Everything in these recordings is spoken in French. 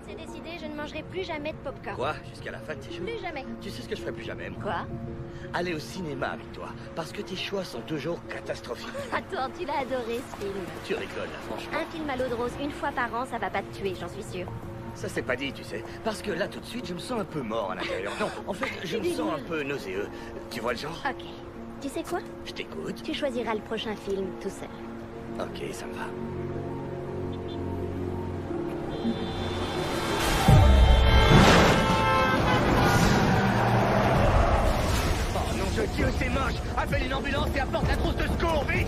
C'est décidé, je ne mangerai plus jamais de popcorn. Quoi? Jusqu'à la fin de tes jours? Plus jamais. Tu sais ce que je ferai plus jamais, moi? Quoi? Aller au cinéma avec toi, parce que tes choix sont toujours catastrophiques. Attends, tu l'as adoré ce film. Tu rigoles, là, franchement. Un film à l'eau de rose une fois par an, ça va pas te tuer, j'en suis sûre. Ça c'est pas dit, tu sais. Parce que là, tout de suite, je me sens un peu mort à l'intérieur. Non, en fait, je me sens un peu nauséeux. Tu vois le genre? Ok. Tu sais quoi? Je t'écoute. Tu choisiras le prochain film tout seul. Ok, ça me va. Oh non de Dieu, c'est moche! Appelle une ambulance et apporte la trousse de secours, vite!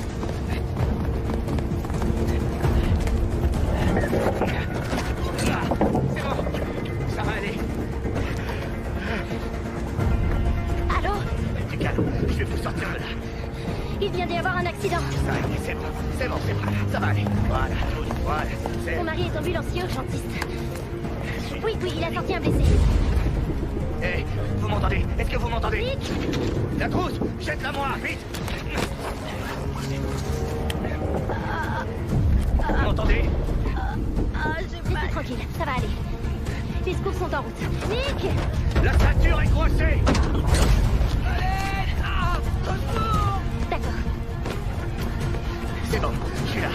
C'est bon, ça va aller. Allô? Du calme, je vais vous sortir de là. Il vient d'y avoir un accident. Ça va aller, c'est bon, ça va aller. Voilà, voilà, c'est... Mon mari est ambulancier urgentiste. Oui, il a sorti un blessé. Hé, vous m'entendez? Est-ce que vous m'entendez? Nick! La trousse, jette-la moi, vite! Vous m'entendez? Restez tranquille, ça va aller. Les secours sont en route. Nick! La ceinture est coincée! D'accord. C'est bon, je suis là.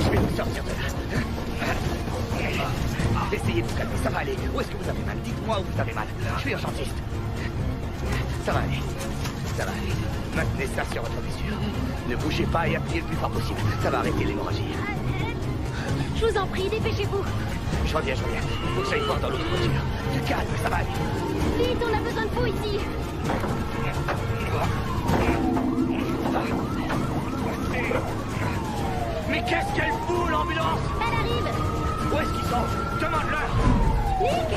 Je vais vous sortir de là. Essayez de vous calmer, ça va aller. Où est-ce que vous avez mal? Dites-moi où vous avez mal. Je suis urgentiste. Ça va aller. Ça va aller. Maintenez ça sur votre blessure. Ne bougez pas et appuyez le plus fort possible. Ça va arrêter l'hémorragie. Je vous en prie, dépêchez-vous. Je reviens. Il faut que j'aille voir dans l'autre voiture. Du calme, ça va aller. Vite, on a besoin de vous ici. Mais qu'est-ce qu'elle fout, l'ambulance? Elle arrive. Où est-ce qu'ils sont? Demande-leur. Nick!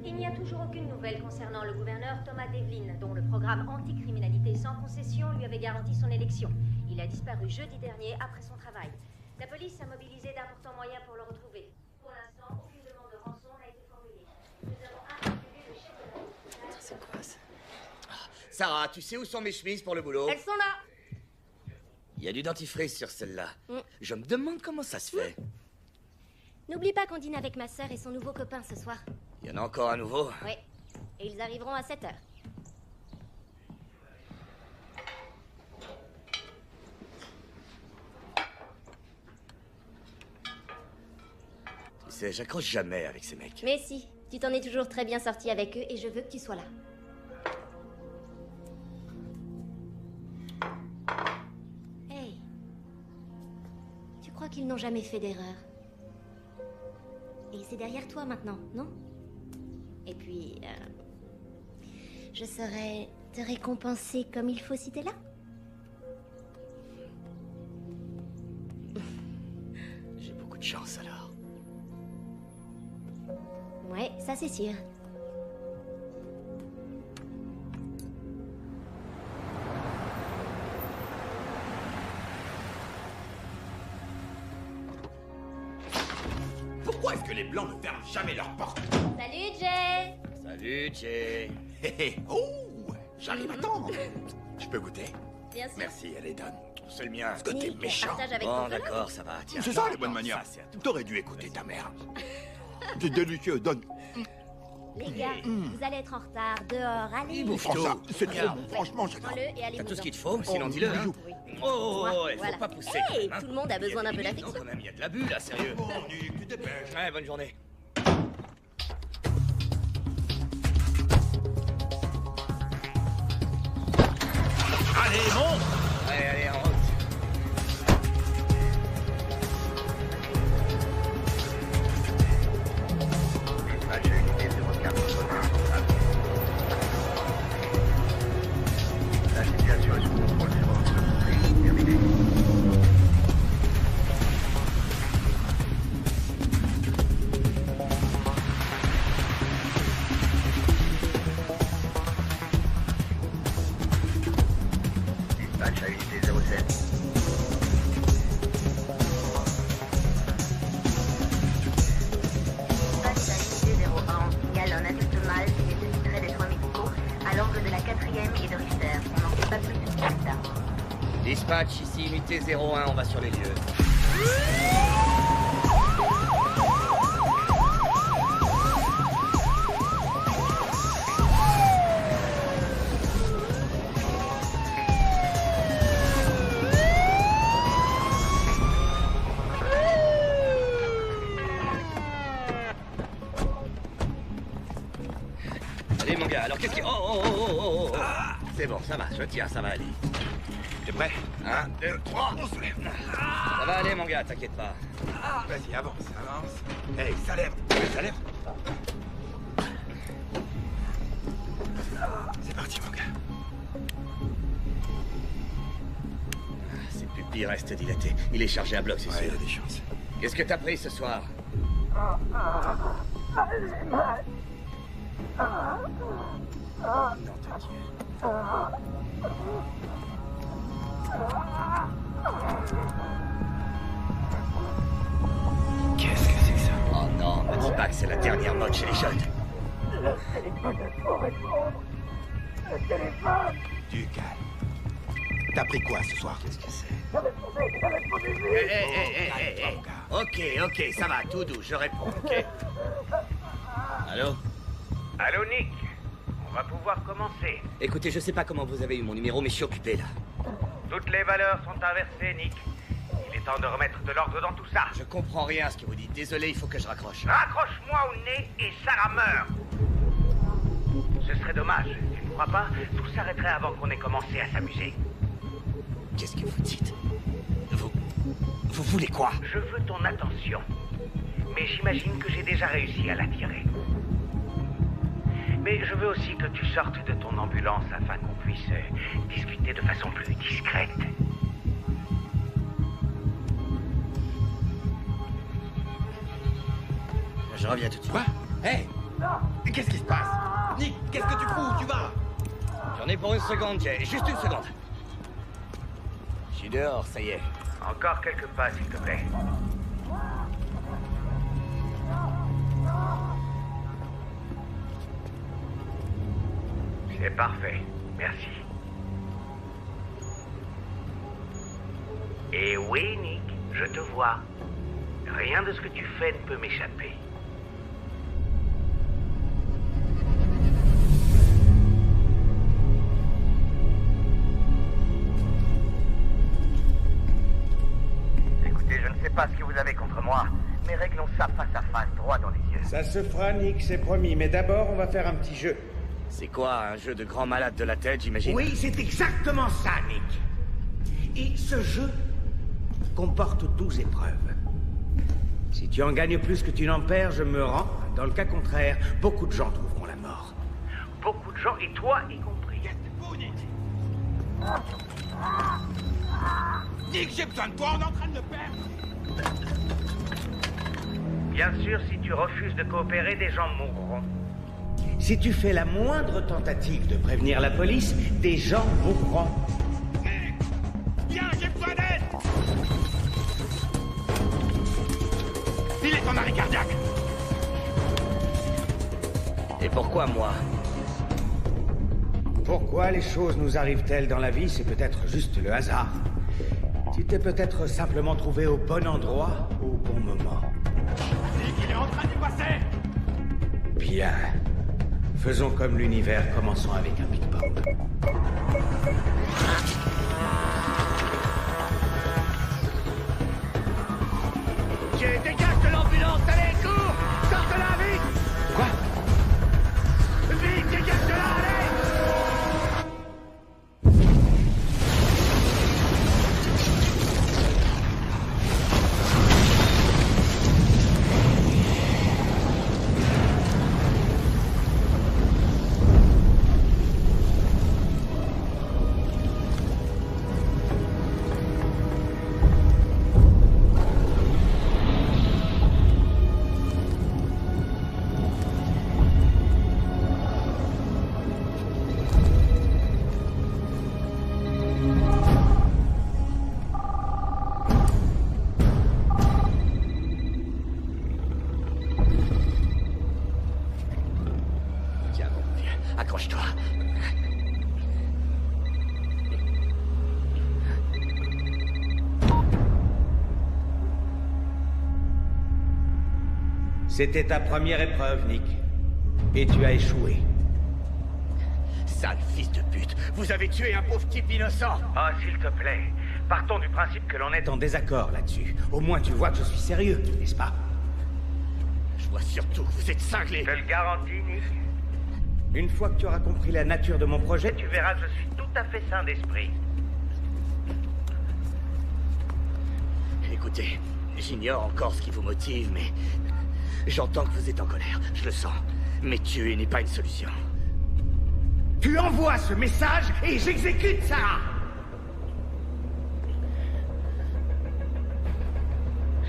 Il n'y a toujours aucune nouvelle concernant le gouverneur Thomas Devlin, dont le programme anticriminalité sans concession lui avait garanti son élection. Il a disparu jeudi dernier après son travail. La police a mobilisé d'importants moyens pour le retrouver. Pour l'instant, aucune demande de rançon n'a été formulée. Nous avons interpellé le chef de la police. C'est quoi ça? Sarah, tu sais où sont mes chemises pour le boulot? Elles sont là. Il y a du dentifrice sur celle-là. Je me demande comment ça se fait. N'oublie pas qu'on dîne avec ma sœur et son nouveau copain ce soir. Il y en a encore un nouveau? Oui. Et ils arriveront à 7h. Tu sais, j'accroche jamais avec ces mecs. Mais si, tu t'en es toujours très bien sorti avec eux et je veux que tu sois là. qu'ils n'ont jamais fait d'erreur. Et c'est derrière toi maintenant, non? Et puis, je saurais te récompenser comme il faut si t'es là. J'ai beaucoup de chance alors. Ouais, ça c'est sûr. Pourquoi est-ce que les Blancs ne ferment jamais leurs portes? Salut, Jay! Salut, Jay. Hé hé, oh, j'arrive à temps. Je peux goûter? Bien sûr. Merci, elle est donne. C'est le mien. Ce côté Nick, méchant. partage avec Bon, ton collègue. d'accord, ça va. Tiens. C'est ça les bonnes Non, manières. ça, c'est à toi. T'aurais dû écouter ta mère. C'est délicieux, donne. Les gars, vous allez être en retard. Dehors, allez. Il bouffe Oh, ça, tout. c'est trop Regarde. bon. Franchement, j'adore. Prends-le et allez. T'as tout ce qu'il te faut, sinon dis-le. Hein. Oui. Oh, il faut Voilà. pas pousser. Hey, quand même, hein. tout le monde a besoin d'un peu Non, d'affection. quand même, il y a de l'abus là, sérieux. Bon, Nick, tu dépêches. Ouais, bonne journée. Allez, monte. Allez, en route. La situation est sous contrôle, c'est bon. Terminé. Dispatch à unité 07. Dispatch à unité 01, on signale un adulte mâle qui nécessiterait des soins médicaux à l'angle de la 4e et de Richter. On n'en sait pas plus sur cet état. Dispatch, ici unité 01, on va sur les lieux. Allez mon gars, alors qu'est-ce que... Oh. C'est bon, ça va, je tiens, ça va aller. T'es prêt? 1, 2, 3. On se lève. Ça va aller mon gars, t'inquiète pas. Vas-y, avance, avance. Hey, ça lève. Ça lève. C'est parti, mon gars. Ses pupilles restent dilatées. Il est chargé à bloc, c'est Ouais, il sûr. a des chances. Qu'est-ce que t'as pris ce soir? Non, t'as Dieu. Qu'est-ce que c'est que ça? Oh non, me dis pas que c'est la dernière mode chez les jeunes. Du calme. T'as pris quoi ce soir? Qu'est-ce que c'est? Calme, mon gars. Ok, ça va, tout doux, je réponds, ok? Allô? Allô, Nick. On va pouvoir commencer. Écoutez, je sais pas comment vous avez eu mon numéro, mais je suis occupé là. Toutes les valeurs sont inversées, Nick. Il est temps de remettre de l'ordre dans tout ça. Je comprends rien à ce que vous dites. Désolé, il faut que je raccroche. Raccroche-moi au nez et Sarah meurt. Ce serait dommage, tu ne crois pas? Tout s'arrêterait avant qu'on ait commencé à s'amuser. Qu'est-ce que vous dites? Vous voulez quoi? Je veux ton attention. Mais j'imagine que j'ai déjà réussi à l'attirer. Mais je veux aussi que tu sortes de ton ambulance afin qu'on puisse discuter de façon plus discrète. Je reviens tout de suite. Quoi? Hey! Qu'est-ce qui se passe? Nick, qu'est-ce que tu fous? Où tu vas? J'en ai pour une seconde, Jay. Juste une seconde. Je suis dehors, ça y est. Encore quelques pas, s'il te plaît. C'est parfait. Merci. Et oui, Nick, je te vois. Rien de ce que tu fais ne peut m'échapper. Écoutez, je ne sais pas ce que vous avez contre moi, mais réglons ça face à face, droit dans les yeux. Ça se fera, Nick, c'est promis. Mais d'abord, on va faire un petit jeu. C'est quoi, un jeu de grand malade de la tête, j'imagine? Oui, c'est exactement ça, Nick. Et ce jeu, comporte 12 épreuves. Si tu en gagnes plus que tu n'en perds, je me rends. Dans le cas contraire, beaucoup de gens trouveront la mort. Beaucoup de gens, et toi y compris. Nick, j'ai besoin de toi, on est en train de le perdre. Bien sûr, si tu refuses de coopérer, des gens mourront. Si tu fais la moindre tentative de prévenir la police, des gens mourront. Nick, viens, j'ai besoin d'aide. Il est en arrêt cardiaque. Et pourquoi moi? Pourquoi les choses nous arrivent-elles dans la vie? C'est peut-être juste le hasard. Tu t'es peut-être simplement trouvé au bon endroit, au bon moment. Nick, il est en train d'y passer. Bien. Faisons comme l'univers, commençons avec un Big Bang. Jay, dégage de l'ambulance, allez, cours! Sors de là, vite! Quoi? Vite, dégage de là, allez! Accroche-toi. C'était ta première épreuve, Nick. Et tu as échoué. Sale fils de pute, vous avez tué un pauvre type innocent. Ah, s'il te plaît, partons du principe que l'on est En désaccord là-dessus. Au moins tu vois que je suis sérieux, n'est-ce pas? Je vois surtout que vous êtes cinglé. Je te le garantis, Nick. Une fois que tu auras compris la nature de mon projet, Tu verras, je suis tout à fait sain d'esprit. Écoutez, j'ignore encore ce qui vous motive, mais... J'entends que vous êtes en colère, je le sens. Mais tuer n'est pas une solution. tu envoies ce message et j'exécute ça.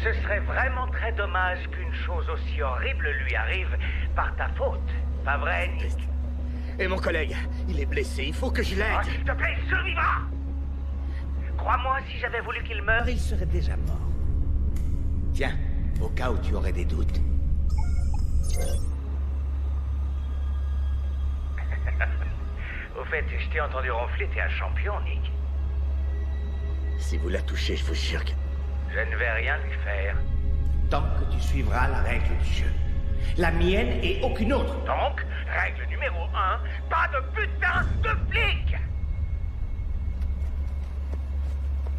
Ce serait vraiment très dommage qu'une chose aussi horrible lui arrive par ta faute. Pas vrai, Nick? Et mon collègue, il est blessé, il faut que je Oh, l'aide. s'il te plaît, il survivra! Crois-moi, si j'avais voulu qu'il meure... Il serait déjà mort. Tiens, au cas où tu aurais des doutes. Au fait, je t'ai entendu ronfler, t'es un champion, Nick. Si vous la touchez, je vous jure que... Je ne vais rien lui faire. Tant que tu suivras la règle du jeu. La mienne et aucune autre. Donc, règle numéro 1, pas de putain de flic!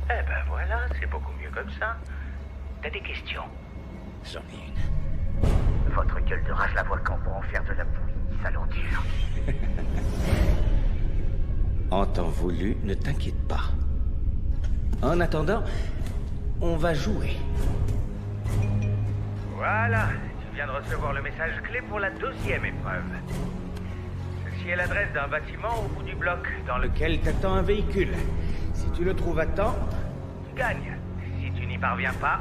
Eh ben voilà, c'est beaucoup mieux comme ça. T'as des questions? J'en ai une. Votre gueule de rage la volcan pour en faire de la bouillie, ça l'endure. En temps voulu, ne t'inquiète pas. En attendant, on va jouer. Voilà, tu viens de recevoir le message clé pour la 2e épreuve. Ceci est l'adresse d'un bâtiment au bout du bloc dans Lequel t'attend un véhicule. Si tu le trouves à temps, tu gagnes. Si tu n'y parviens pas,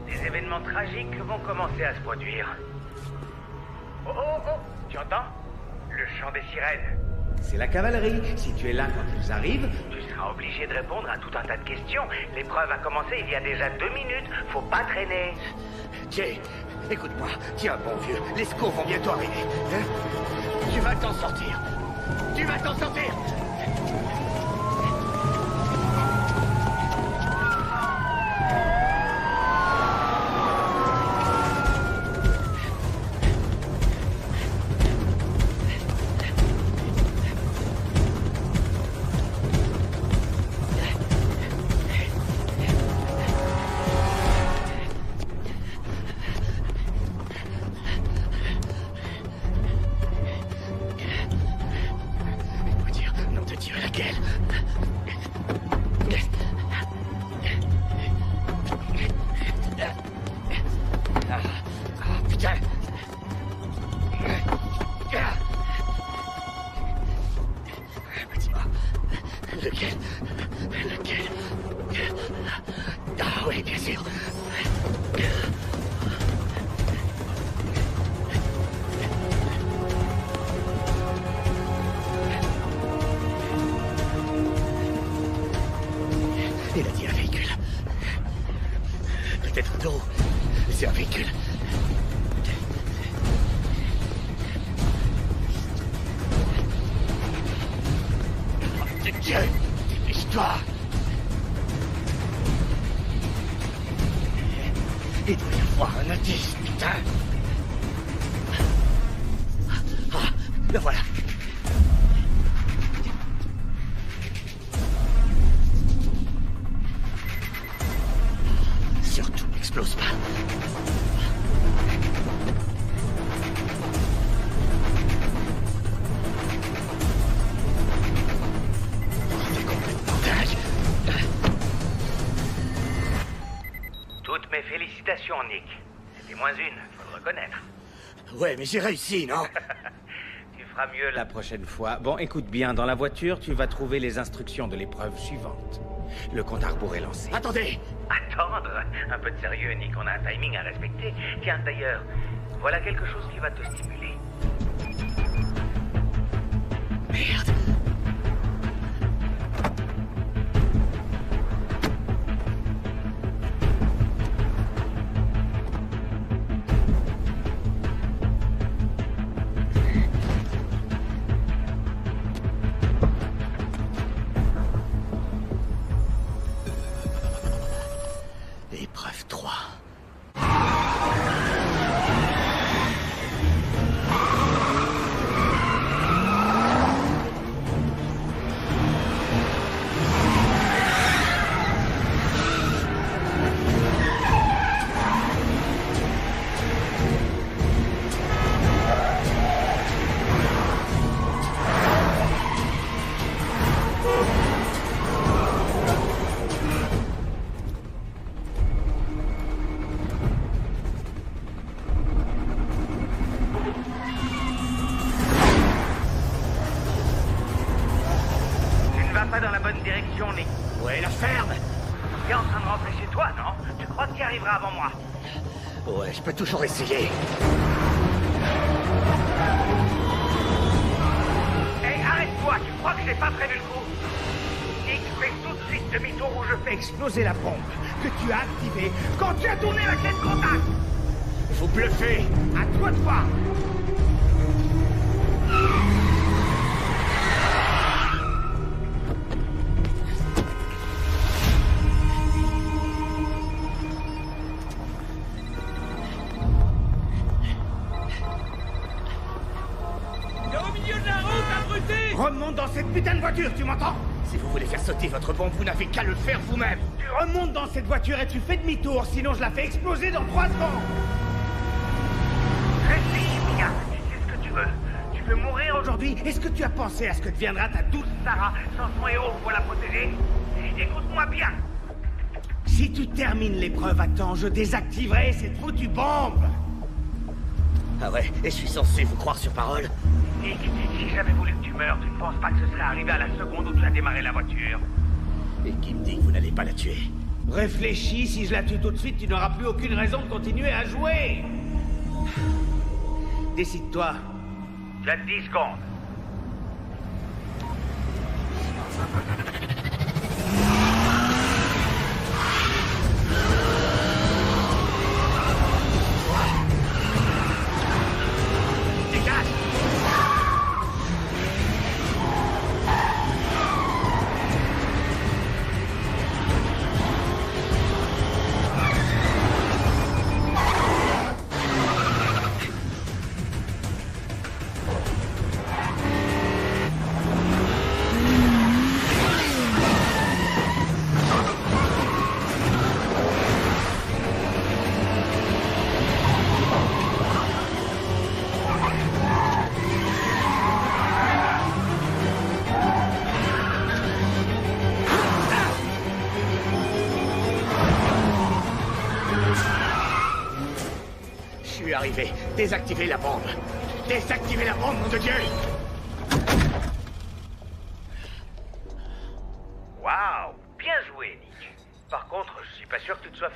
des événements tragiques vont commencer à se produire. Oh oh oh, tu entends? Le chant des sirènes. c'est la cavalerie. Si tu es là quand ils arrivent, Tu seras obligé de répondre à tout un tas de questions. L'épreuve a commencé il y a déjà 2 minutes. Faut pas traîner. Jay, écoute-moi, tiens bon vieux, les secours vont bientôt arriver. Hein? Tu vas t'en sortir. Tu vas t'en sortir. Laisse-moi dire, nom de Dieu, laquelle? Lequel? Ah oui, bien sûr. Il a dit un véhicule. Peut-être non. C'est un véhicule. Dieu, dépêche-toi. Il doit y avoir un indice, putain. Ah, le voilà. Surtout, n'explose pas. Toutes mes félicitations, Nick. C'était moins une, faut le reconnaître. Ouais, mais j'ai réussi, non? Tu feras mieux La prochaine fois. Bon, écoute bien, dans la voiture, tu vas trouver les instructions de l'épreuve suivante. Le compte à rebours est lancé. Attendez! Attendre. Un peu de sérieux, Nick, on a un timing à respecter. Tiens, d'ailleurs, voilà quelque chose qui va te stimuler. Merde! Épreuve 3. Pas dans la bonne direction, Nick. Ouais, la ferme! T'es en train de rentrer chez toi, non? Tu crois que tu y arriveras avant moi? Ouais, je peux toujours essayer. Hé, arrête-toi! Tu crois que j'ai pas prévu le coup? Nick, fais tout de suite demi-tour où je fais Exploser la bombe que tu as activée quand tu as tourné la clé de contact! Vous bluffez! à toi de voir. Remonte dans cette putain de voiture, tu m'entends? Si vous voulez faire sauter votre bombe, vous n'avez qu'à le faire vous-même. Tu remontes dans cette voiture et tu fais demi-tour, sinon je la fais exploser dans 3 secondes. Réfléchis, Mia. Tu sais ce que tu veux. Tu veux mourir aujourd'hui? Est-ce que tu as pensé à ce que deviendra ta douce Sarah, sans son héros pour la protéger? Écoute-moi bien. Si tu termines l'épreuve à temps, je désactiverai cette foutue bombe. Ah ouais, et je suis censé vous croire sur parole? Nick, si j'avais voulu que tu meurs, tu ne penses pas que ce serait arrivé à la seconde où tu as démarré la voiture? Et qui me dit que vous n'allez pas la tuer? Réfléchis, si je la tue tout de suite, tu n'auras plus aucune raison de continuer à jouer. Décide-toi. Tu as 10 secondes. Arrivé. Désactivez la bombe. Désactivez la bombe, nom de Dieu!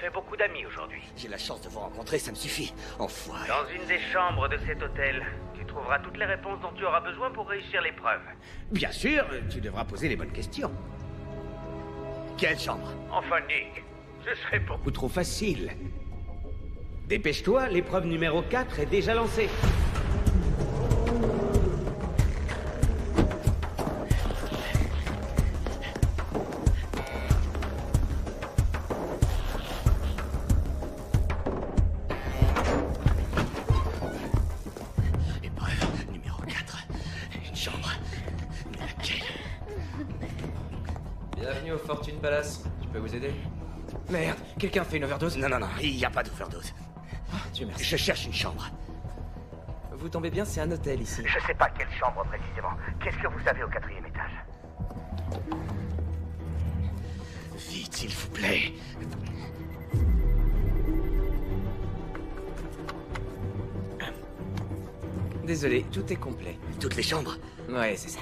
fait beaucoup d'amis aujourd'hui. J'ai la chance de vous rencontrer, ça me suffit. Enfoiré. Dans une des chambres de cet hôtel, tu trouveras toutes les réponses dont tu auras besoin pour réussir l'épreuve. Bien sûr, tu devras poser les bonnes questions. Quelle chambre? Enfin, Nick, ce serait pour... Ou trop facile. Dépêche-toi, l'épreuve numéro 4 est déjà lancée. Épreuve numéro 4. Une chambre. Mais laquelle? Bienvenue au Fortune Palace. Je peux vous aider? Merde, quelqu'un fait une overdose? Non, il n'y a pas d'overdose. Dieu merci. Je cherche une chambre. Vous tombez bien, c'est un hôtel ici. Je sais pas quelle chambre précisément. Qu'est-ce que vous avez au 4e étage? Vite, s'il vous plaît. Désolé, tout est complet. Toutes les chambres? Ouais, c'est ça.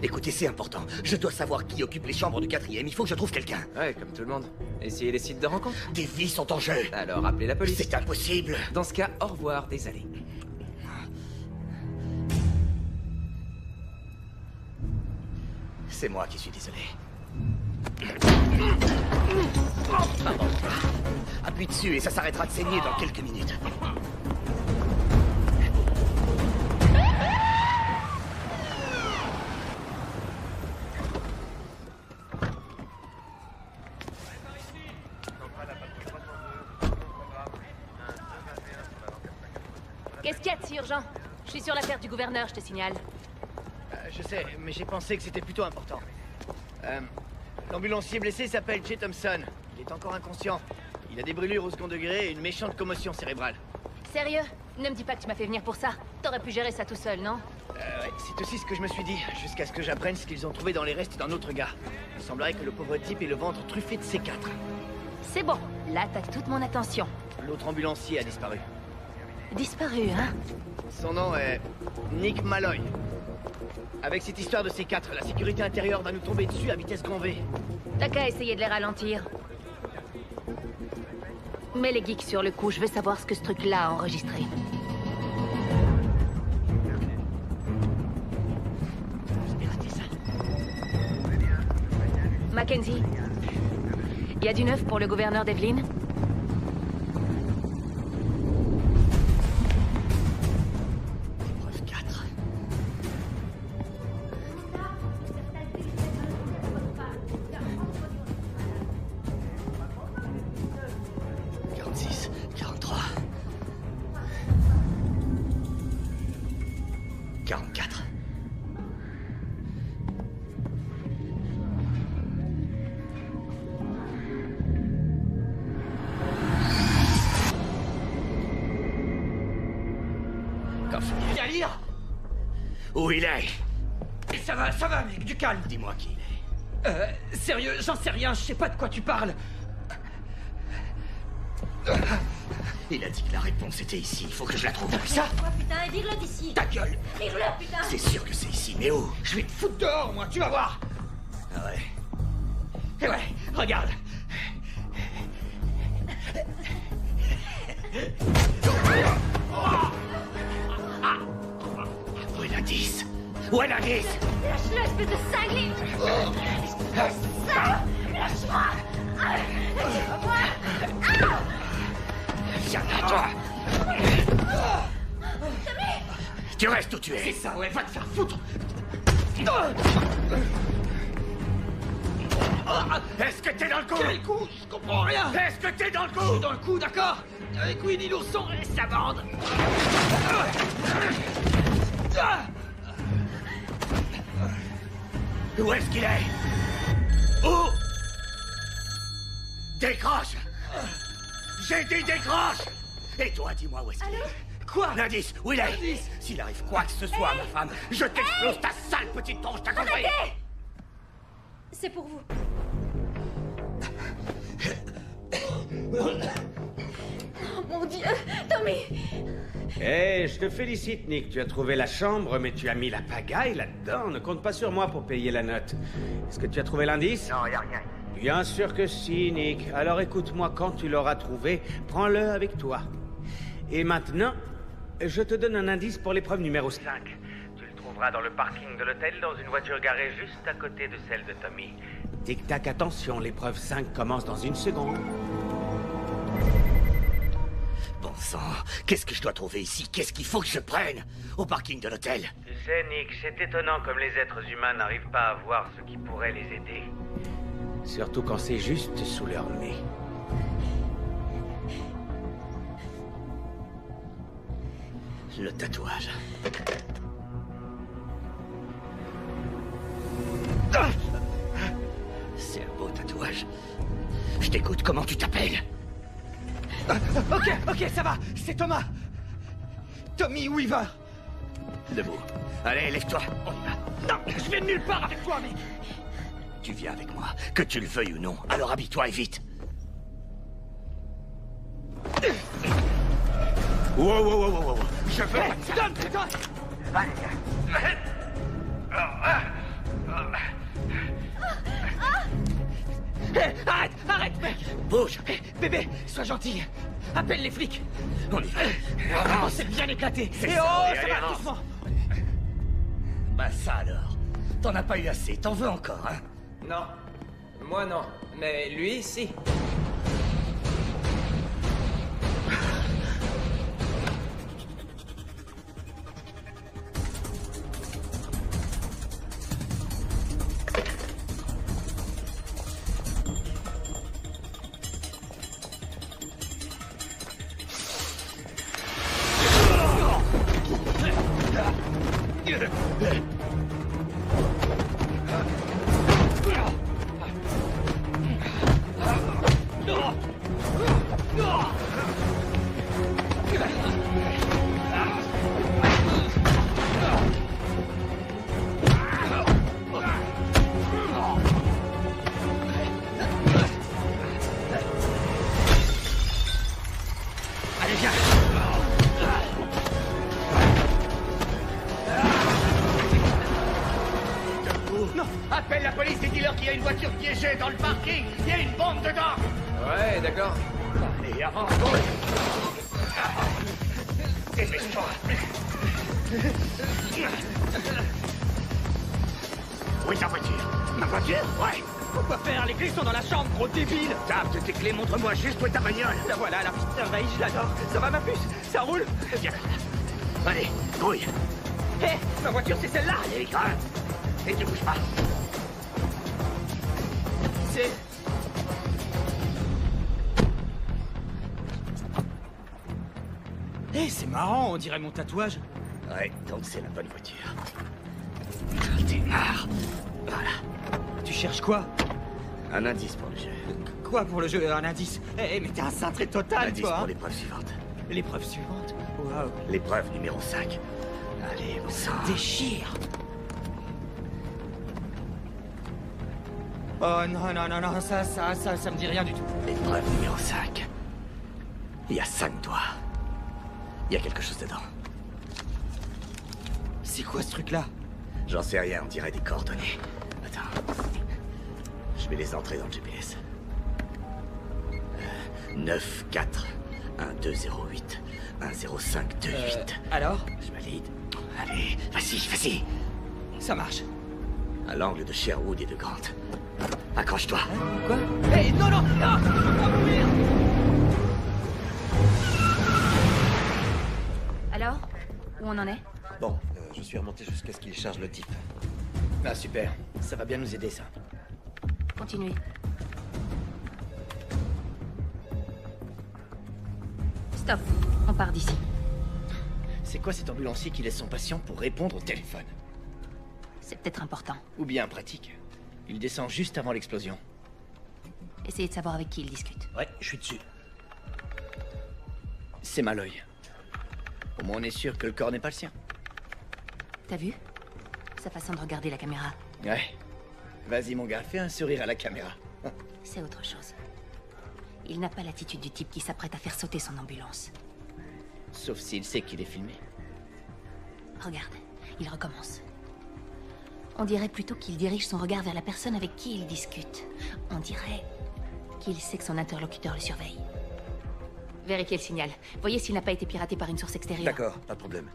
Écoutez, c'est important. Je dois savoir qui occupe les chambres du 4e. Il faut que je trouve quelqu'un. Ouais, comme tout le monde. Essayez les sites de rencontre. Des vies sont en jeu. Alors appelez la police. C'est impossible. Dans ce cas, au revoir, désolé. C'est moi qui suis désolé. Appuie dessus et ça s'arrêtera de saigner dans quelques minutes. Qu'est-ce qu'il y a de si urgent? Je suis sur l'affaire du gouverneur, je te signale. Je sais, mais j'ai pensé que c'était plutôt important. L'ambulancier blessé s'appelle Jay Thompson. Il est encore inconscient. Il a des brûlures au second degré et une méchante commotion cérébrale. Sérieux? Ne me dis pas que tu m'as fait venir pour ça. T'aurais pu gérer ça tout seul, non? Ouais, c'est aussi ce que je me suis dit, jusqu'à ce que j'apprenne ce qu'ils ont trouvé dans les restes d'un autre gars. Il semblerait que le pauvre type ait le ventre truffé de C4. C'est bon, là t'as toute mon attention. L'autre ambulancier a disparu. Disparu, hein? Son nom est Nick Malloy. Avec cette histoire de C4, la sécurité intérieure va nous tomber dessus à vitesse grand V. T'as qu'à essayer de les ralentir. Mets les geeks sur le coup, je veux savoir ce que ce truc-là a enregistré. Mackenzie, y a du neuf pour le gouverneur Devlin? Épreuve 4. $46, 43. 44. Viens lire. Où il est? Ça va, mec, du calme. Dis-moi qui il est. Sérieux, j'en sais rien, je sais pas de quoi tu parles. Il a dit que la réponse était ici. Il faut que je la trouve. Ça? Quoi, putain, et vire-le d'ici! Ta gueule! Vire-le, putain! C'est sûr que c'est ici, mais où? Je vais te foutre dehors, moi, tu vas voir. Ah ouais. Et ouais, regarde. Où est l'indice? Où est l'indice? Lâche-le, espèce de cinglé! Lâche-moi! Viens là, toi! Tu restes où tu es. C'est ça, ouais, va te faire foutre. Est-ce que t'es dans le coup? Quel coup? Je comprends rien. Est-ce que t'es dans le Je suis coup? dans le coup, d'accord? Avec Winnie l'ourson et sa bande. Où est-ce qu'il est? Où? Décroche! J'ai dit décroche! Et toi, dis-moi où est-ce qu'il est? Quoi? L'indice, où il est? L'indice? S'il arrive quoi que ce soit, ma femme, je t'explose ta sale petite tronche, t'as compris? C'est pour vous. Oh mon Dieu, Tommy! Eh, je te félicite, Nick. Tu as trouvé la chambre, mais tu as mis la pagaille là-dedans. Ne compte pas sur moi pour payer la note. Est-ce que tu as trouvé l'indice? Non, y a rien. Bien sûr que si, Nick. Alors écoute-moi, quand tu l'auras trouvé, prends-le avec toi. Et maintenant, je te donne un indice pour l'épreuve numéro 5. 5. Tu le trouveras dans le parking de l'hôtel, dans une voiture garée juste à côté de celle de Tommy. Tic-tac, attention, l'épreuve 5 commence dans 1 seconde. Bon sang, qu'est-ce que je dois trouver ici? Qu'est-ce qu'il faut que je prenne? Au parking de l'hôtel? Tu sais, Nick, c'est étonnant comme les êtres humains n'arrivent pas à voir ce qui pourrait les aider. Surtout quand c'est juste sous leur nez. Le tatouage. Ah! C'est un beau tatouage. Je t'écoute, comment tu t'appelles? Ok, ça va, c'est Thomas. Tommy Weaver. Debout. Allez, lève-toi, on y va. Non, je viens de nulle part avec toi, mais... Tu viens avec moi, que tu le veuilles ou non. Alors habille-toi et vite. Wow. Je veux... Donne. Allez, Hé, arrête, mec. Bouge. Hé, bébé, sois gentil. Appelle les flics. On y va. Oh, c'est bien éclaté. C'est Et ça, oh, allez, ça va, avance. doucement. Bah ça alors. T'en as pas eu assez, t'en veux encore, hein? Non. Moi, non. Mais lui, si. Allez, viens. Non, appelle la police et dis-leur qu'il y a une voiture piégée dans le parking. Il y a une bombe dedans. Ouais, d'accord. Allez, avance. Dépêche-toi. Où est ta voiture? Ma voiture? Ouais. Pourquoi faire? Les clés sont dans la chambre, gros débile. Tape tes clés, montre-moi juste où est ta bagnole. La voilà, la petite merveille, je l'adore. Ça va, ma puce? Ça roule? Viens. Allez, grouille. Hé, ma voiture, c'est celle-là. Allez, grimpe. Et tu bouges pas. C'est... Hé, c'est marrant, on dirait mon tatouage. Ouais, donc c'est la bonne voiture. Démarre. Voilà. Tu cherches quoi? Un indice pour le jeu. Quoi pour le jeu? Un indice? Hé, mais t'es un cintré total, Indice toi, pour hein. l'épreuve suivante. L'épreuve suivante? Waouh. L'épreuve numéro 5. Allez, bon sang. Déchire. Oh non, ça me dit rien du tout. L'épreuve numéro 5. Il y a 5 doigts. Il y a quelque chose dedans. C'est quoi ce truc-là? J'en sais rien, on dirait des coordonnées. Attends. Je vais les entrer dans le GPS. 9, 4, 1, 2, 0, 8, 1, 0, 5, 2, 8. Alors? Je valide. Allez, vas-y. Ça marche. À l'angle de Sherwood et de Grant. Accroche-toi. Quoi? Hé, non, je peux pas mourir. Alors? Où on en est? Bon, je suis remonté jusqu'à ce qu'il charge le type. Ah, super. Ça va bien nous aider, ça. Continuez. Stop. On part d'ici. C'est quoi cet ambulancier qui laisse son patient pour répondre au téléphone? C'est peut-être important. Ou bien pratique. Il descend juste avant l'explosion. Essayez de savoir avec qui il discute. Ouais, je suis dessus. C'est Malloy. Au moins on est sûr que le corps n'est pas le sien. T'as vu? Sa façon de regarder la caméra. Ouais. Vas-y mon gars, fais un sourire à la caméra. C'est autre chose. Il n'a pas l'attitude du type qui s'apprête à faire sauter son ambulance. Sauf s'il sait qu'il est filmé. Regarde, il recommence. On dirait plutôt qu'il dirige son regard vers la personne avec qui il discute. On dirait qu'il sait que son interlocuteur le surveille. Vérifiez le signal. Voyez s'il n'a pas été piraté par une source extérieure. D'accord, pas de problème.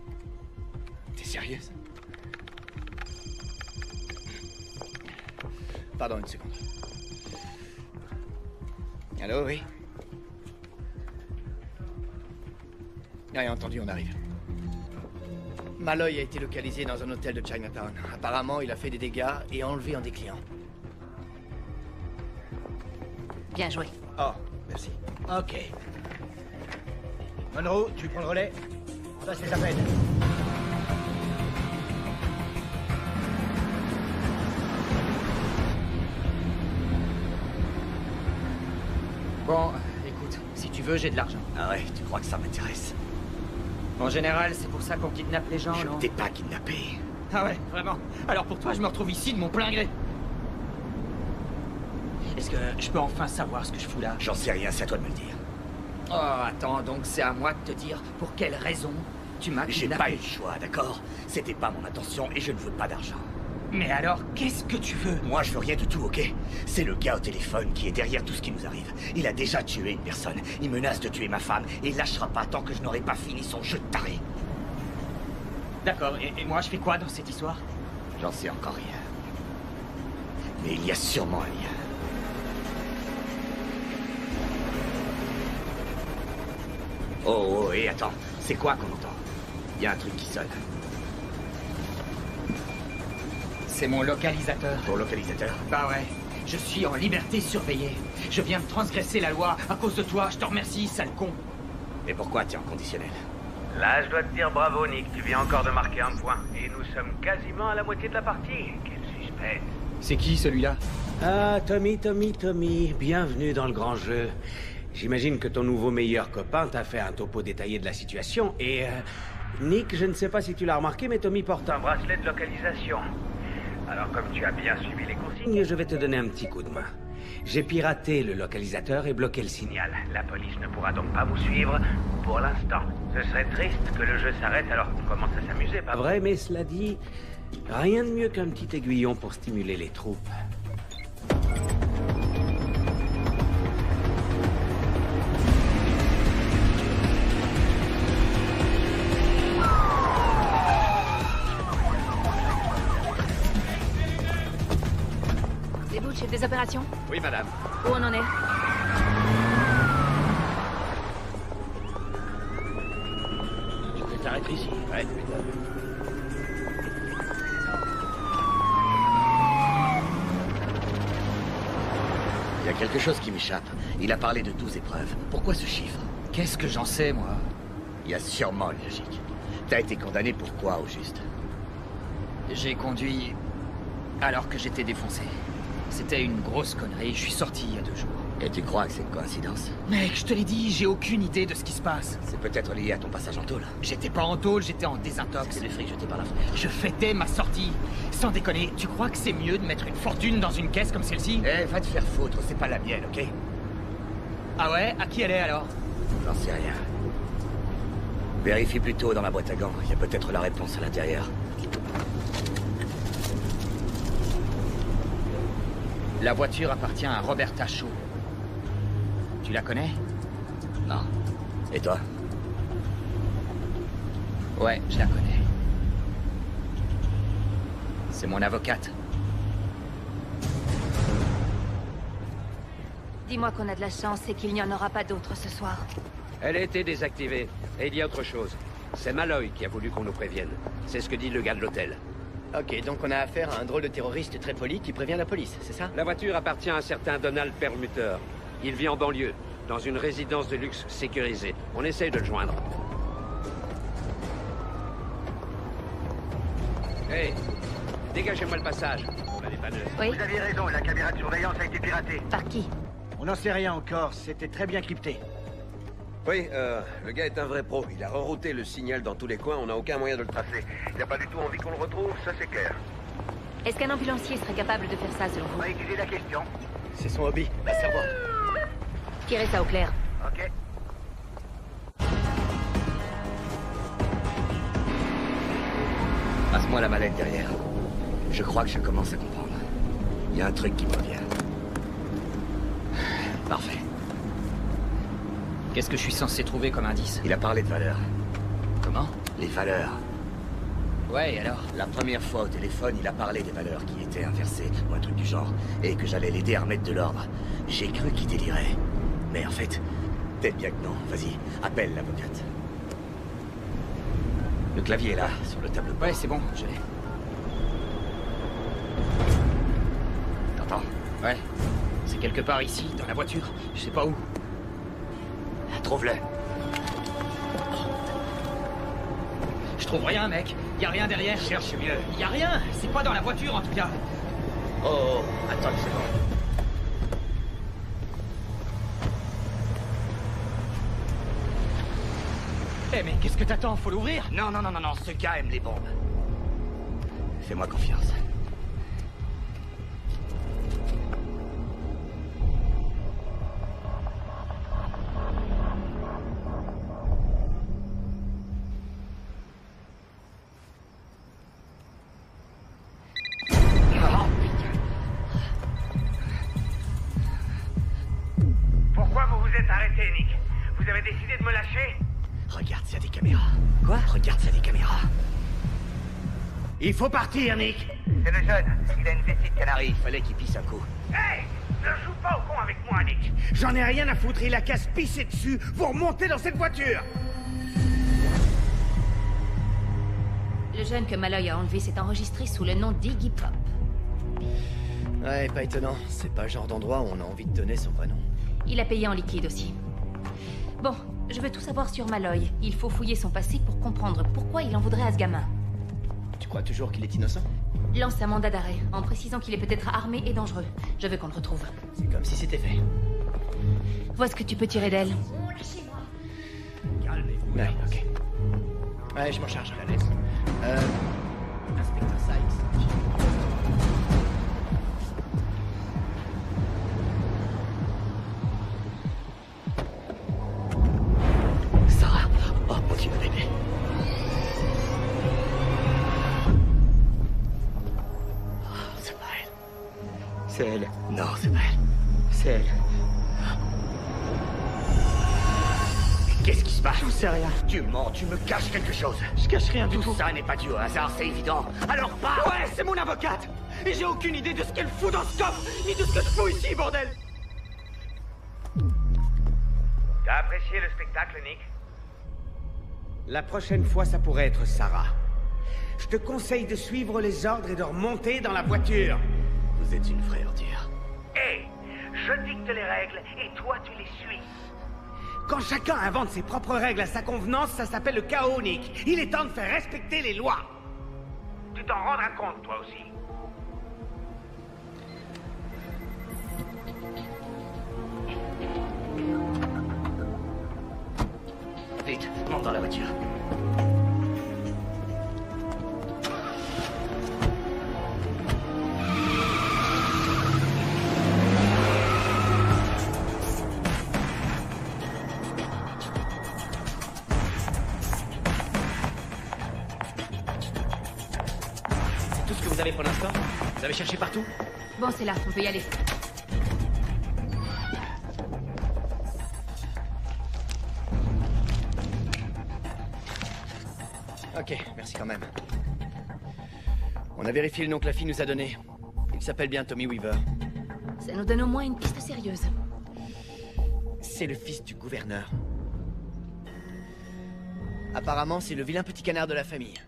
T'es sérieuse? Pardon, une seconde. Allô, oui? Rien entendu, on arrive. Malloy a été localisé dans un hôtel de Chinatown. Apparemment, il a fait des dégâts et enlevé un des clients. Bien joué. Oh, merci. Ok. Monroe, tu prends le relais? Passe les appels. Bon, écoute, si tu veux, j'ai de l'argent. Ah ouais, tu crois que ça m'intéresse? En général, c'est pour ça qu'on kidnappe les gens, Je non? t'ai pas kidnappé. Ah ouais, vraiment. Alors pour toi, je me retrouve ici de mon plein gré. Est-ce que je peux enfin savoir ce que je fous là? J'en sais rien, c'est à toi de me le dire. Oh, attends, donc c'est à moi de te dire pour quelle raison tu m'as J'ai kidnappé. pas eu le choix, d'accord? C'était pas mon intention et je ne veux pas d'argent. Mais alors, qu'est-ce que tu veux? Moi, je veux rien du tout, ok? C'est le gars au téléphone qui est derrière tout ce qui nous arrive. Il a déjà tué une personne. Il menace de tuer ma femme et il lâchera pas tant que je n'aurai pas fini son jeu de taré. D'accord, et moi je fais quoi dans cette histoire? J'en sais encore rien. Mais il y a sûrement un lien. Oh, et attends. C'est quoi qu'on entend? Il y a un truc qui sonne. C'est mon localisateur. Ton localisateur? Bah ouais, je suis en liberté surveillée. Je viens de transgresser la loi à cause de toi, je te remercie, sale con. Et pourquoi t'es en conditionnel? Là, je dois te dire bravo, Nick. Tu viens encore de marquer un point. Et nous sommes quasiment à la moitié de la partie. Quel suspense. C'est qui celui-là? Ah, Tommy, bienvenue dans le grand jeu. J'imagine que ton nouveau meilleur copain t'a fait un topo détaillé de la situation et... Nick, je ne sais pas si tu l'as remarqué, mais Tommy porte Un bracelet de localisation. Alors, comme tu as bien suivi les consignes... Je vais te donner un petit coup de main. J'ai piraté le localisateur et bloqué le signal. La police ne pourra donc pas vous suivre pour l'instant. Ce serait triste que le jeu s'arrête alors qu'on commence à s'amuser, pas Pas vrai, mais cela dit, rien de mieux qu'un petit aiguillon pour stimuler les troupes. C'est vous, le chef des opérations? Oui, madame. Où on en est? Je vais t'arrêter ici. Ouais, putain. Il y a quelque chose qui m'échappe. Il a parlé de 12 épreuves. Pourquoi ce chiffre? Qu'est-ce que j'en sais, moi? Il y a sûrement une logique. T'as été condamné pour quoi, au juste? J'ai conduit alors que j'étais défoncé. C'était une grosse connerie, je suis sorti il y a 2 jours. Et tu crois que c'est une coïncidence? Mec, je te l'ai dit, j'ai aucune idée de ce qui se passe. C'est peut-être lié à ton passage en tôle. J'étais pas en tôle, j'étais en désintox. C'est le fric jeté par la fenêtre. Je fêtais ma sortie. Sans déconner, tu crois que c'est mieux de mettre une fortune dans une caisse comme celle-ci? Eh, va te faire foutre, c'est pas la mienne, ok? Ah ouais? À qui elle est alors? J'en sais rien. Vérifie plutôt dans la boîte à gants. Il y a peut-être la réponse à l'intérieur. La voiture appartient à Roberta Shaw. Tu la connais? Non. Et toi? Ouais, je la connais. C'est mon avocate. Dis-moi qu'on a de la chance et qu'il n'y en aura pas d'autres ce soir. Elle a été désactivée. Et il y a autre chose. C'est Malloy qui a voulu qu'on nous prévienne. C'est ce que dit le gars de l'hôtel. Ok, donc on a affaire à un drôle de terroriste très poli qui prévient la police, c'est ça? La voiture appartient à un certain Donald Perlmutter. Il vit en banlieue, dans une résidence de luxe sécurisée. On essaye de le joindre. Hey, dégagez-moi le passage. On a des panneaux. Oui? Vous aviez raison, la caméra de surveillance a été piratée. Par qui? On n'en sait rien encore, c'était très bien crypté. Oui, le gars est un vrai pro. Il a rerouté le signal dans tous les coins. On n'a aucun moyen de le tracer. Il n'y a pas du tout envie qu'on le retrouve, ça c'est clair. Est-ce qu'un ambulancier serait capable de faire ça selon On vous? va étudier la question. C'est son hobby, la savoir. Tirez ça au clair. Ok. Passe-moi la mallette derrière. Je crois que je commence à comprendre. Il y a un truc qui me revient. Parfait. Qu'est-ce que je suis censé trouver comme indice? Il a parlé de valeurs. Comment? Les valeurs. Ouais, et alors? La première fois au téléphone, il a parlé des valeurs qui étaient inversées, ou un truc du genre, et que j'allais l'aider à remettre de l'ordre. J'ai cru qu'il délirait. Mais en fait, peut-être bien que non. Vas-y, appelle l'avocate. Le clavier est là, sur le tableau de bord. Ouais, c'est bon, je l'ai. T'entends? Ouais. C'est quelque part ici, dans la voiture. Je sais pas où. Trouve-le. Je trouve rien, mec. Y a rien derrière. Cherche mieux. Y a rien. C'est pas dans la voiture, en tout cas. Oh, attends une seconde. Eh, mais qu'est-ce que t'attends? Faut l'ouvrir? Non, ce gars aime les bombes. Fais-moi confiance. Pourquoi vous vous êtes arrêté, Nick? Vous avez décidé de me lâcher? Regarde, s'il y a des caméras. Quoi? Regarde, s'il y a des caméras. Il faut partir, Nick. C'est le jeune. Il a une vessie de canari. Il fallait qu'il pisse un coup. Hey! Ne joue pas au con avec moi, Nick. J'en ai rien à foutre, il a qu'à se pisser dessus. Vous remontez dans cette voiture. Le jeune que Malloy a enlevé s'est enregistré sous le nom d'Iggy Pop. Ouais, pas étonnant. C'est pas le genre d'endroit où on a envie de donner son vrai nom. Il a payé en liquide aussi. Bon, je veux tout savoir sur Malloy. Il faut fouiller son passé pour comprendre pourquoi il en voudrait à ce gamin. Tu crois toujours qu'il est innocent? Lance un mandat d'arrêt, en précisant qu'il est peut-être armé et dangereux. Je veux qu'on le retrouve. C'est comme si c'était fait. Vois ce que tu peux tirer d'elle. Oh, lâchez-moi. Calmez-vous. Ouais, ok. Ouais, je m'en charge. Je la laisse. Inspecteur Sykes. Sarah. Oh, mon Dieu, bébé. Oh, c'est pas elle. C'est elle. Non, c'est pas elle. C'est elle. Qu'est-ce qui se passe? J'en sais rien. Tu mens, tu me caches quelque chose. Je cache rien du tout. Tout ça n'est pas dû au hasard, c'est évident. Alors parle! Ouais, c'est mon avocate. Et j'ai aucune idée de ce qu'elle fout dans ce coffre, ni de ce que je fous ici, bordel. T'as apprécié le spectacle, Nick? La prochaine fois, ça pourrait être Sarah. Je te conseille de suivre les ordres et de remonter dans la voiture. Vous êtes une vraie ordure. Hé! Je dicte les règles et toi tu les suis. Quand chacun invente ses propres règles à sa convenance, ça s'appelle le chaos, Nick. Il est temps de faire respecter les lois. Tu t'en rendras compte, toi aussi. Vite, monte dans la voiture. C'est tout ce que vous avez pour l'instant? Vous avez cherché partout? Bon, c'est là, on peut y aller. Ok, merci quand même. On a vérifié le nom que la fille nous a donné. Il s'appelle bien Tommy Weaver. Ça nous donne au moins une piste sérieuse. C'est le fils du gouverneur. Apparemment, c'est le vilain petit canard de la famille.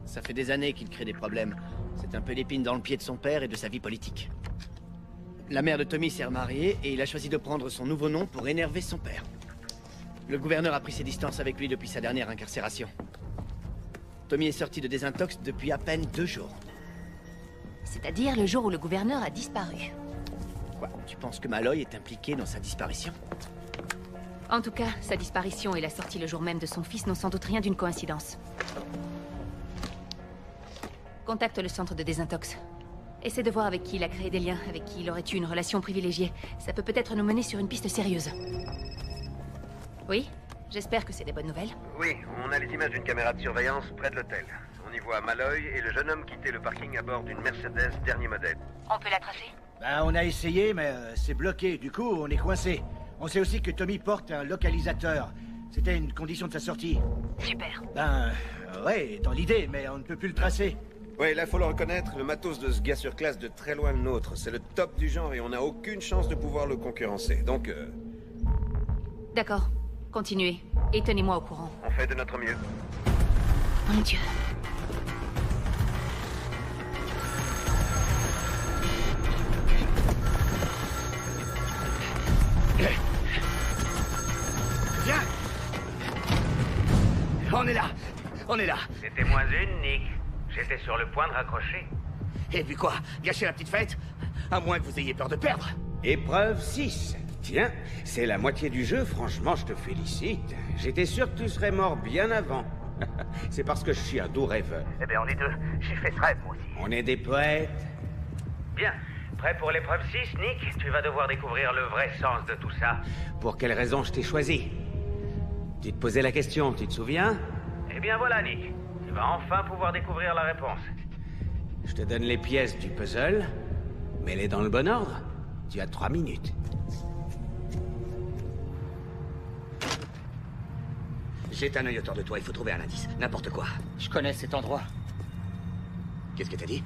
Ça fait des années qu'il crée des problèmes. C'est un peu l'épine dans le pied de son père et de sa vie politique. La mère de Tommy s'est remariée et il a choisi de prendre son nouveau nom pour énerver son père. Le gouverneur a pris ses distances avec lui depuis sa dernière incarcération. Tommy est sorti de désintox depuis à peine 2 jours. C'est-à-dire le jour où le gouverneur a disparu. Quoi, tu penses que Malloy est impliqué dans sa disparition? En tout cas, sa disparition et la sortie le jour même de son fils n'ont sans doute rien d'une coïncidence. Contacte le centre de désintox. Essaie de voir avec qui il a créé des liens, avec qui il aurait eu une relation privilégiée. Ça peut peut-être nous mener sur une piste sérieuse. Oui? J'espère que c'est des bonnes nouvelles. Oui, on a les images d'une caméra de surveillance près de l'hôtel. On y voit Malloy et le jeune homme quitter le parking à bord d'une Mercedes dernier modèle. On peut la tracer? Ben, on a essayé, mais c'est bloqué. Du coup, on est coincé. On sait aussi que Tommy porte un localisateur. C'était une condition de sa sortie. Super. Ben, ouais, dans l'idée, mais on ne peut plus le tracer. Ouais, là, faut le reconnaître, le matos de ce gars sur classe de très loin le nôtre. C'est le top du genre et on n'a aucune chance de pouvoir le concurrencer. Donc, D'accord. Continuez. Et tenez-moi au courant. on fait de notre mieux. Mon Dieu. Viens! On est là! On est là! C'était moins une, Nick. J'étais sur le point de raccrocher. Et puis quoi? Gâcher la petite fête? À moins que vous ayez peur de perdre. Épreuve 6. Tiens, c'est la moitié du jeu, franchement, je te félicite. J'étais sûr que tu serais mort bien avant. C'est parce que je suis un doux rêveur. Eh bien, on est deux. J'ai fait ce rêve, moi aussi. On est des poètes. Bien. Prêt pour l'épreuve 6, Nick? Tu vas devoir découvrir le vrai sens de tout ça. Pour quelle raison je t'ai choisi? Tu te posais la question, tu te souviens? Eh bien, voilà, Nick. Tu vas enfin pouvoir découvrir la réponse. Je te donne les pièces du puzzle. Mets-les dans le bon ordre. Tu as 3 minutes. Jette un œil autour de toi, il faut trouver un indice. N'importe quoi. Je connais cet endroit. Qu'est-ce que t'as dit?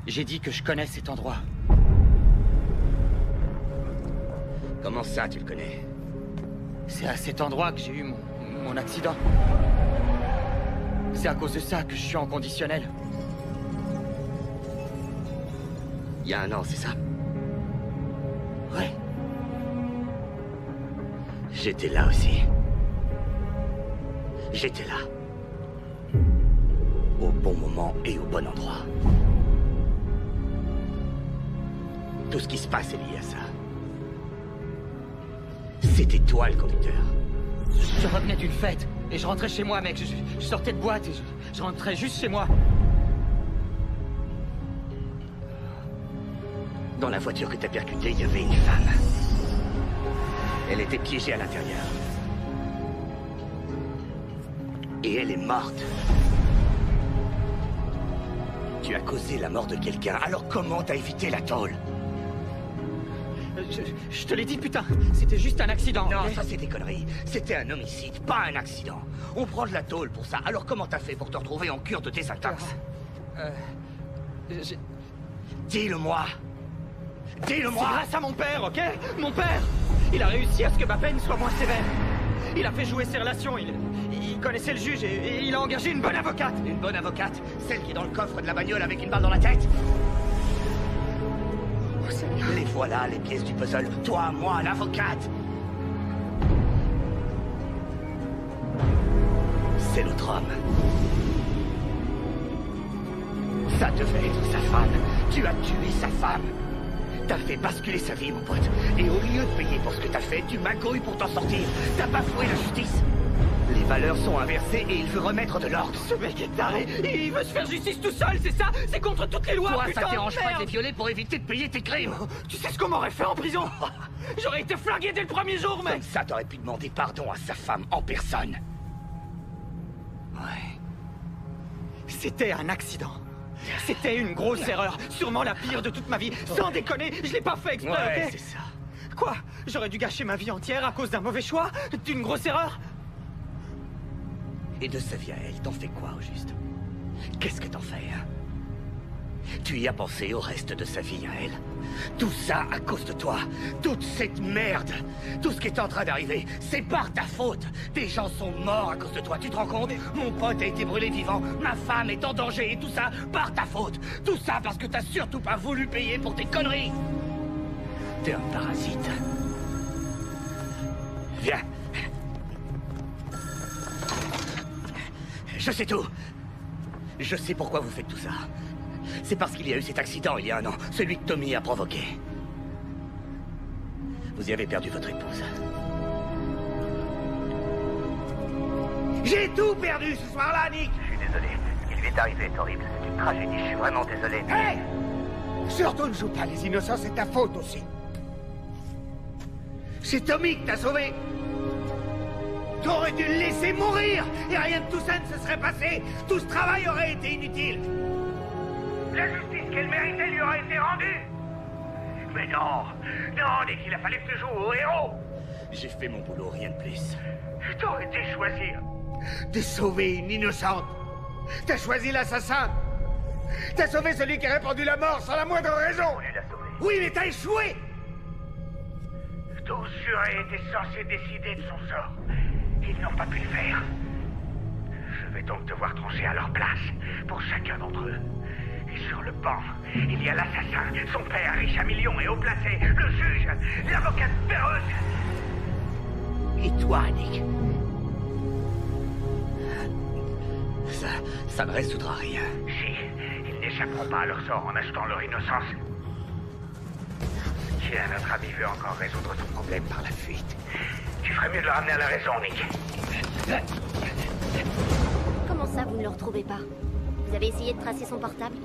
J'ai dit que je connais cet endroit. Comment ça, tu le connais? C'est à cet endroit que j'ai eu mon accident. C'est à cause de ça que je suis en conditionnel. Il y a 1 an, c'est ça? Ouais. J'étais là aussi. J'étais là. Au bon moment et au bon endroit. Tout ce qui se passe est lié à ça. C'était toi le conducteur. Je revenais d'une fête et je rentrais chez moi, mec. Je sortais de boîte et je rentrais juste chez moi. Dans la voiture que t'as percutée, il y avait une femme. Elle était piégée à l'intérieur. Et elle est morte. Tu as causé la mort de quelqu'un, alors comment t'as évité la tôle? Je te l'ai dit, putain. C'était juste un accident. Non, okay? ça c'est des conneries. C'était un homicide, pas un accident. On prend de la tôle pour ça. Alors comment t'as fait pour te retrouver en cure de désintox? Dis-le-moi. Dis-le-moi. C'est grâce à mon père, ok? Mon père. Il a réussi à ce que ma peine soit moins sévère. Il a fait jouer ses relations. Il connaissait le juge et il a engagé une bonne avocate. Une bonne avocate? Celle qui est dans le coffre de la bagnole avec une balle dans la tête? Oh, Seigneur. Les voilà, les pièces du puzzle. Toi, moi, l'avocate. C'est l'autre homme. Ça devait être sa femme. Tu as tué sa femme. T'as fait basculer sa vie, mon pote. Et au lieu de payer pour ce que t'as fait, tu magouilles pour t'en sortir. T'as bafoué la justice. Les valeurs sont inversées et il veut remettre de l'ordre. Ce mec est taré. Il veut se faire justice tout seul, c'est ça? C'est contre toutes les lois. Toi, putain, ça te dérange pas merde. de les violer pour éviter de payer tes crimes? Tu sais ce qu'on m'aurait fait en prison? J'aurais été flingué dès le premier jour, mec. Comme ça, t'aurais pu demander pardon à sa femme en personne. Ouais. C'était un accident. C'était une grosse erreur, sûrement la pire de toute ma vie. Sans déconner, je l'ai pas fait exprès, Ouais, ok? c'est ça. Quoi? J'aurais dû gâcher ma vie entière à cause d'un mauvais choix? D'une grosse erreur? Et de sa vie à elle, t'en fais quoi, au juste? Qu'est-ce que t'en fais, hein? Tu y as pensé au reste de sa vie à elle? Tout ça à cause de toi. Toute cette merde. Tout ce qui est en train d'arriver, c'est par ta faute. Des gens sont morts à cause de toi, tu te rends compte? Mon pote a été brûlé vivant, ma femme est en danger, et tout ça par ta faute. Tout ça parce que t'as surtout pas voulu payer pour tes conneries. T'es un parasite. Viens. Je sais tout. Je sais pourquoi vous faites tout ça. C'est parce qu'il y a eu cet accident il y a 1 an, celui que Tommy a provoqué. Vous y avez perdu votre épouse. J'ai tout perdu ce soir-là, Nick. Je suis désolé. Ce qui lui est arrivé est horrible. C'est une tragédie. Je suis vraiment désolé. Hey! Surtout ne joue pas les innocents, c'est ta faute aussi. C'est Tommy qui t'a sauvé. T'aurais dû le laisser mourir et rien de tout ça ne se serait passé. Tout ce travail aurait été inutile. La justice qu'elle méritait lui aurait été rendue. Mais non, non, Nick, il a fallu que tu joues au héros. J'ai fait mon boulot, rien de plus. T'aurais dû choisir. De sauver une innocente. T'as choisi l'assassin. T'as sauvé celui qui a répandu la mort sans la moindre raison. On l'a sauvé. Oui, mais t'as échoué. Tous jurés étaient censés décider de son sort. Ils n'ont pas pu le faire. Je vais donc devoir trancher à leur place pour chacun d'entre eux. Et sur le banc, il y a l'assassin, son père riche à millions et haut placé, le juge, l'avocate péreuse. Et toi, Nick? Ça ne résoudra rien. Si, ils n'échapperont pas à leur sort en achetant leur innocence. Si un autre ami veut encore résoudre son problème par la fuite, tu ferais mieux de le ramener à la raison, Nick. Comment ça, vous ne le retrouvez pas? Vous avez essayé de tracer son portable?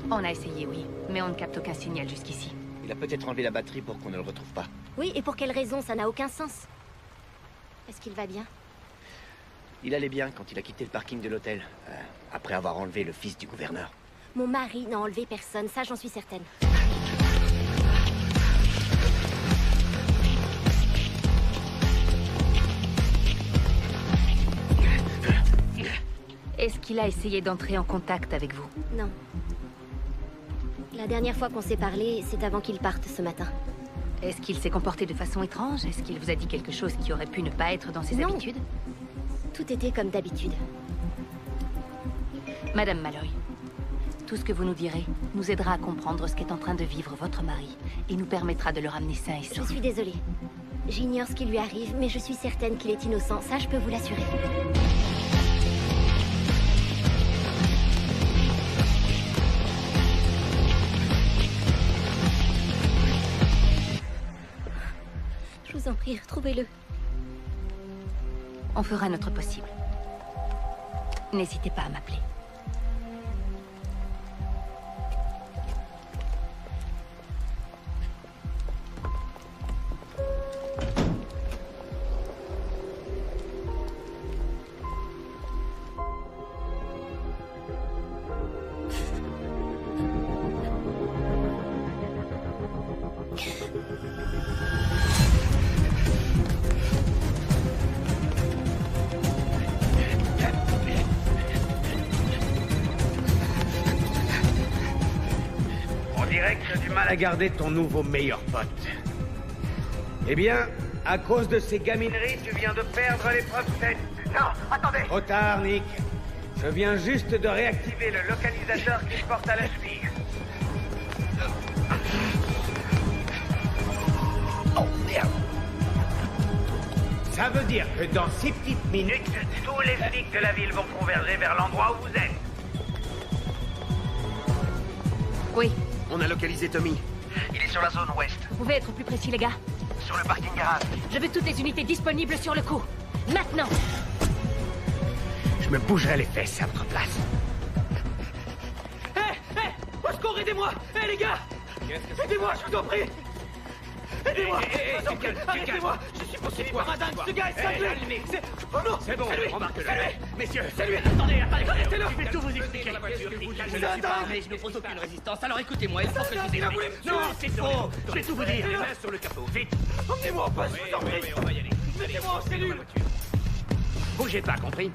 On a essayé, oui, mais on ne capte aucun signal jusqu'ici. Il a peut-être enlevé la batterie pour qu'on ne le retrouve pas. Oui, et pour quelle raison? Ça n'a aucun sens. Est-ce qu'il va bien? Il allait bien quand il a quitté le parking de l'hôtel, après avoir enlevé le fils du gouverneur. Mon mari n'a enlevé personne, ça j'en suis certaine. Est-ce qu'il a essayé d'entrer en contact avec vous? Non. La dernière fois qu'on s'est parlé, c'est avant qu'il parte ce matin. Est-ce qu'il s'est comporté de façon étrange? Est-ce qu'il vous a dit quelque chose qui aurait pu ne pas être dans ses habitudes? Tout était comme d'habitude. Madame Malloy, tout ce que vous nous direz nous aidera à comprendre ce qu'est en train de vivre votre mari et nous permettra de le ramener sain et sauf. Je suis désolée. J'ignore ce qui lui arrive, mais je suis certaine qu'il est innocent. Ça, je peux vous l'assurer. Je vous en prie, retrouvez-le. On fera notre possible. N'hésitez pas à m'appeler. À garder ton nouveau meilleur pote. Eh bien, à cause de ces gamineries, tu viens de perdre l'épreuve 7. Non, attendez. Trop tard, Nick. Je viens juste de réactiver le localisateur qu'il porte à la cheville. Oh, merde. Ça veut dire que dans 6 petites minutes, tous les flics de la ville vont converger vers l'endroit où vous êtes. Oui. On a localisé Tommy. Il est sur la zone ouest. Vous pouvez être plus précis, les gars? Sur le parking garage. Je veux toutes les unités disponibles sur le coup. Maintenant! Je me bougerai les fesses à votre place. Hé! Au secours, aidez-moi! Hé, les gars! Aidez-moi, je vous en prie! Aidez-moi! Arrêtez-moi! Je suis poursuivi par un dingue, ce gars est cinglé! Oh non! C'est bon, remarque-le. Messieurs! C'est lui! Attendez, arrêtez-le! Je vais tout vous expliquer. Je ne suis pas armé, je n'oppose aucune résistance. Alors écoutez-moi, il faut que je vous explique. Non, c'est faux! Je vais tout vous dire. Les mains sur le capot, vite! Emmenez-moi en poste, je vous en prie! Oui, on va y aller. Mettez-moi en cellule! Bougez pas, compris?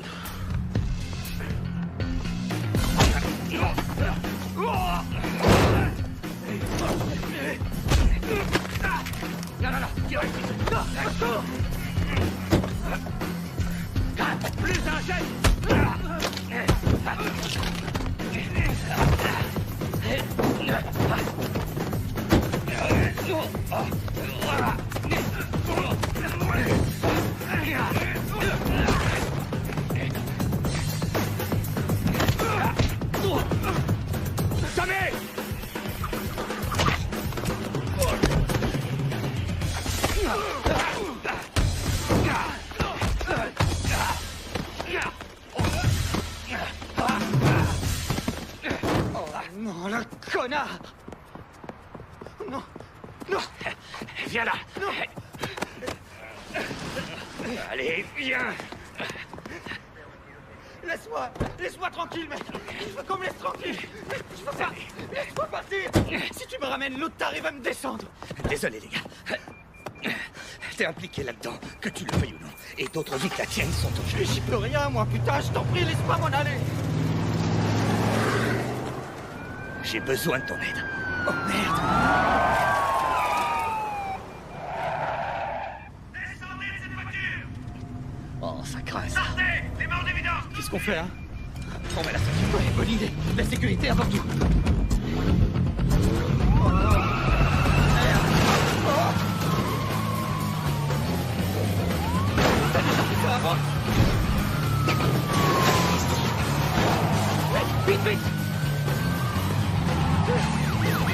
Non, tirez! Non, retour! Plus un jet! Tommy! Non, le connard! Non! Non! Viens là! Non! Allez, viens. Laisse-moi tranquille, mec. Je veux qu'on me laisse tranquille. Je veux pas. Laisse-moi partir. Si tu me ramènes, l'autre t'arrive à me descendre. Désolé, les gars. T'es impliqué là-dedans, que tu le veuilles ou non. Et d'autres vies que la tienne sont en jeu. J'y peux rien, moi, putain, je t'en prie, laisse-moi m'en aller. J'ai besoin de ton aide. Oh merde. Descendez de cette voiture. Oh, ça craint ça. Sortez. Les morts d'évidence. Qu'est-ce qu'on fait, hein? On va la sortir. Ouais, bonne idée. La sécurité avant tout. Vite, vite!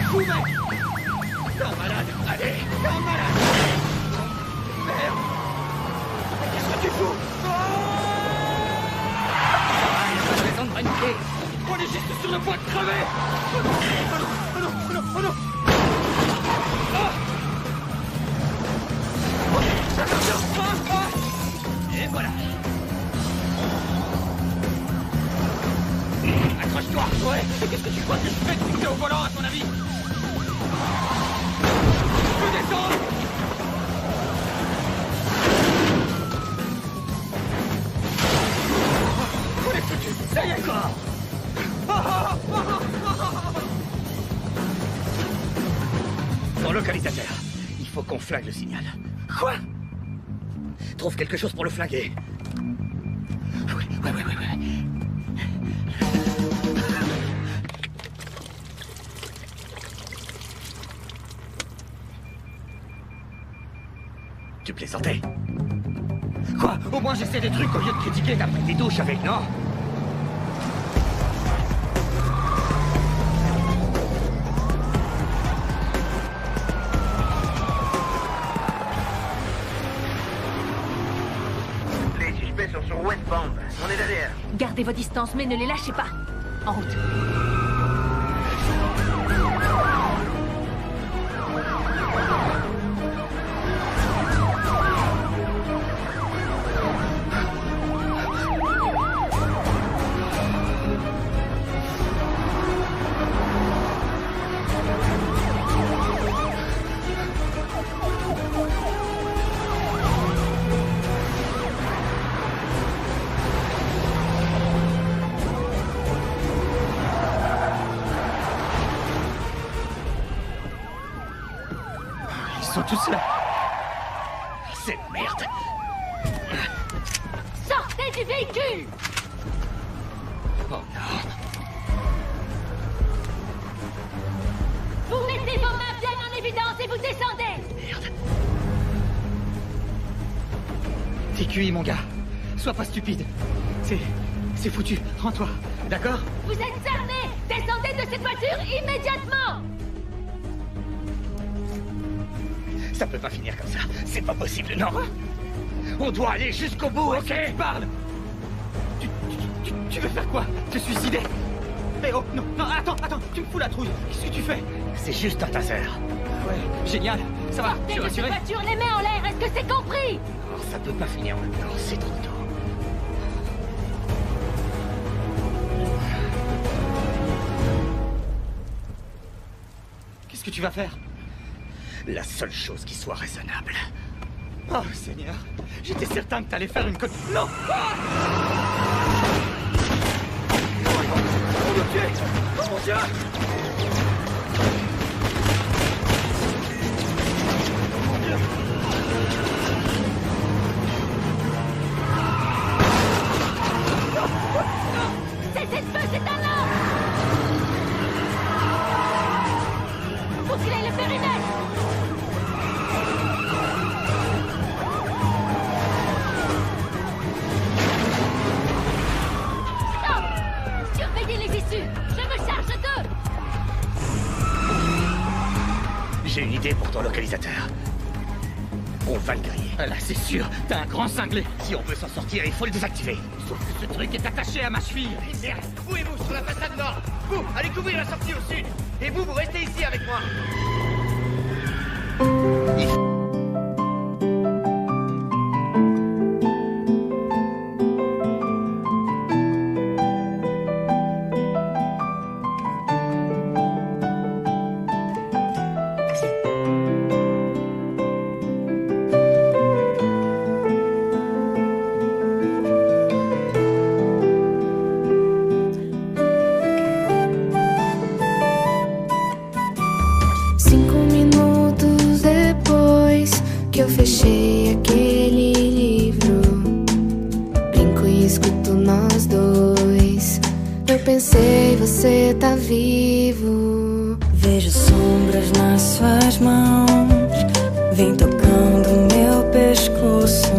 Fou, mec! T'es un malade! Allez! T'es un malade! Merde! Qu'est-ce que tu fous? Pas de raison de paniquer! On est juste sur le point de crever! Oh non! Oh non! Oh non! Oh non! Attention! Et voilà! Accroche-toi! Ouais! Et qu'est-ce que tu crois que je fais de t'es au volant, à ton avis? Je peux descendre! On est foutu! Ça y est, quoi! Ton localisateur. Il faut qu'on flingue le signal. Quoi? Trouve quelque chose pour le flinguer. Ouais. Tu plaisantais? Quoi? Au moins j'essaie des trucs au lieu de critiquer. T'as pris des douches avec, non? Les suspects sont sur Westbound. On est derrière. Gardez vos distances, mais ne les lâchez pas. En route. Ils sont tous là. C'est merde. Sortez du véhicule! Oh non. Vous mettez vos mains bien en évidence et vous descendez! Merde. TQI, mon gars. Sois pas stupide. C'est foutu. Rends-toi. D'accord? Vous êtes armés! Descendez de cette voiture immédiatement! Ça peut pas finir comme ça. C'est pas possible, non? On doit aller jusqu'au bout, ok? Tu parles! Tu veux faire quoi? Te suicider? Eh oh, non, attends, tu me fous la trouille. Qu'est-ce que tu fais? C'est juste un taser. Ouais, génial. Ça va, Sortez je suis de cette rassuré. voiture, les mains en l'air, est-ce que c'est compris? Ça peut pas finir maintenant, c'est trop tôt. Qu'est-ce que tu vas faire? La seule chose qui soit raisonnable. Oh, Seigneur. J'étais certain que t'allais faire une conne... Non! Ah! On me tuer! Oh mon Dieu! Mon Dieu! Non! Non! Cessez de feu, c'est un homme! Bouclez le périmètre! Stop! Surveillez les issues! Je me charge d'eux! J'ai une idée pour ton localisateur. On va le griller. Ah là, c'est sûr, t'as un grand cinglé. Si on veut s'en sortir, il faut le désactiver. Sauf que ce truc est attaché à ma cheville. Merde, vous et vous sur la façade nord. Vous, allez couvrir la sortie au sud. Et vous restez ici avec moi. fechei aquele livro, brinco e escuto nós dois. Eu pensei, você tá vivo. Vejo sombras nas suas mãos, vem tocando meu pescoço.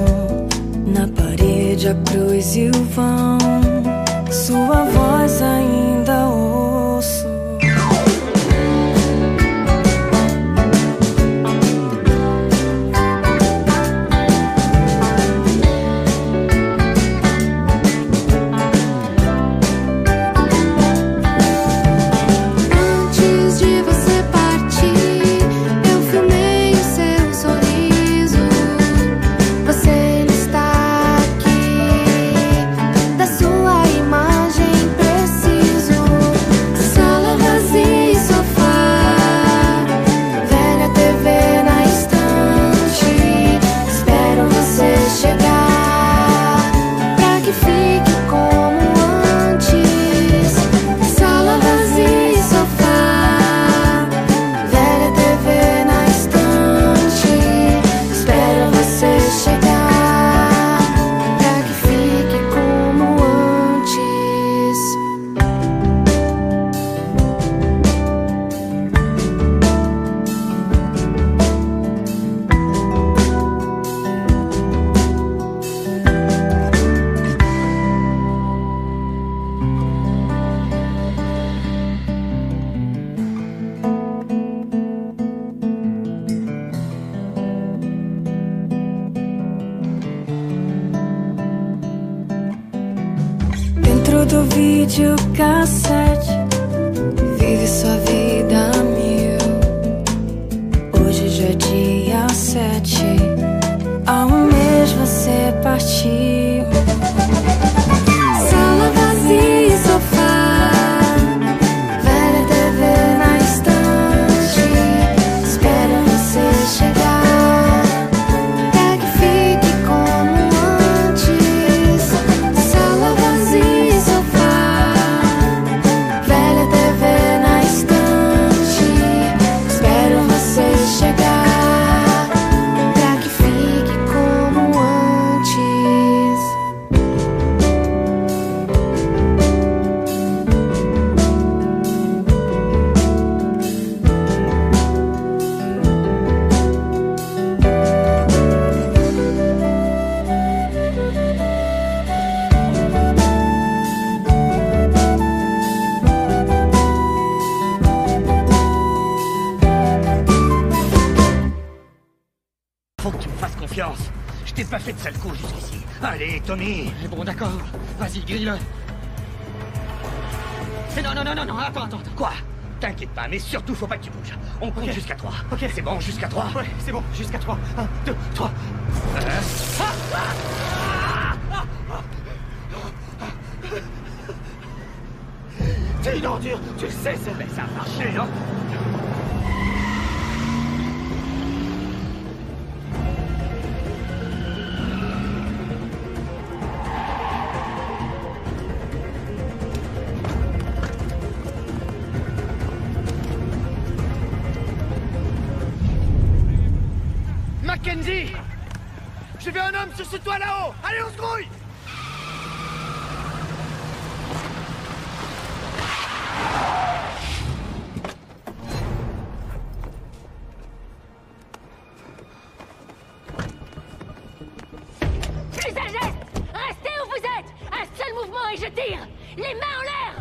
Na parede a cruz e o vão, sua voz ainda ouço. Do videocassete, vive sua vida a mil. Hoje já é dia 7, há um mês você partiu. Sala vazia e sofá, velha TV na estante, espero você chegar, pra que fique como antes. Sala vazia, Je t'ai pas fait de sale coup jusqu'ici. Allez, Tommy. Bon, d'accord. Vas-y, grille-le. Non, attends. Quoi? T'inquiète pas, mais surtout, faut pas que tu bouges. On compte jusqu'à 3. Ok. C'est bon, jusqu'à 3? Ouais, c'est bon, jusqu'à 3. 1, 2, 3. T'es une ordure, tu le sais, ça. Mais ça a marché, hein? Mackenzie! J'ai vu un homme sur ce toit là-haut! Allez, on se grouille! Plus un geste! Restez où vous êtes! Un seul mouvement et je tire! Les mains en l'air!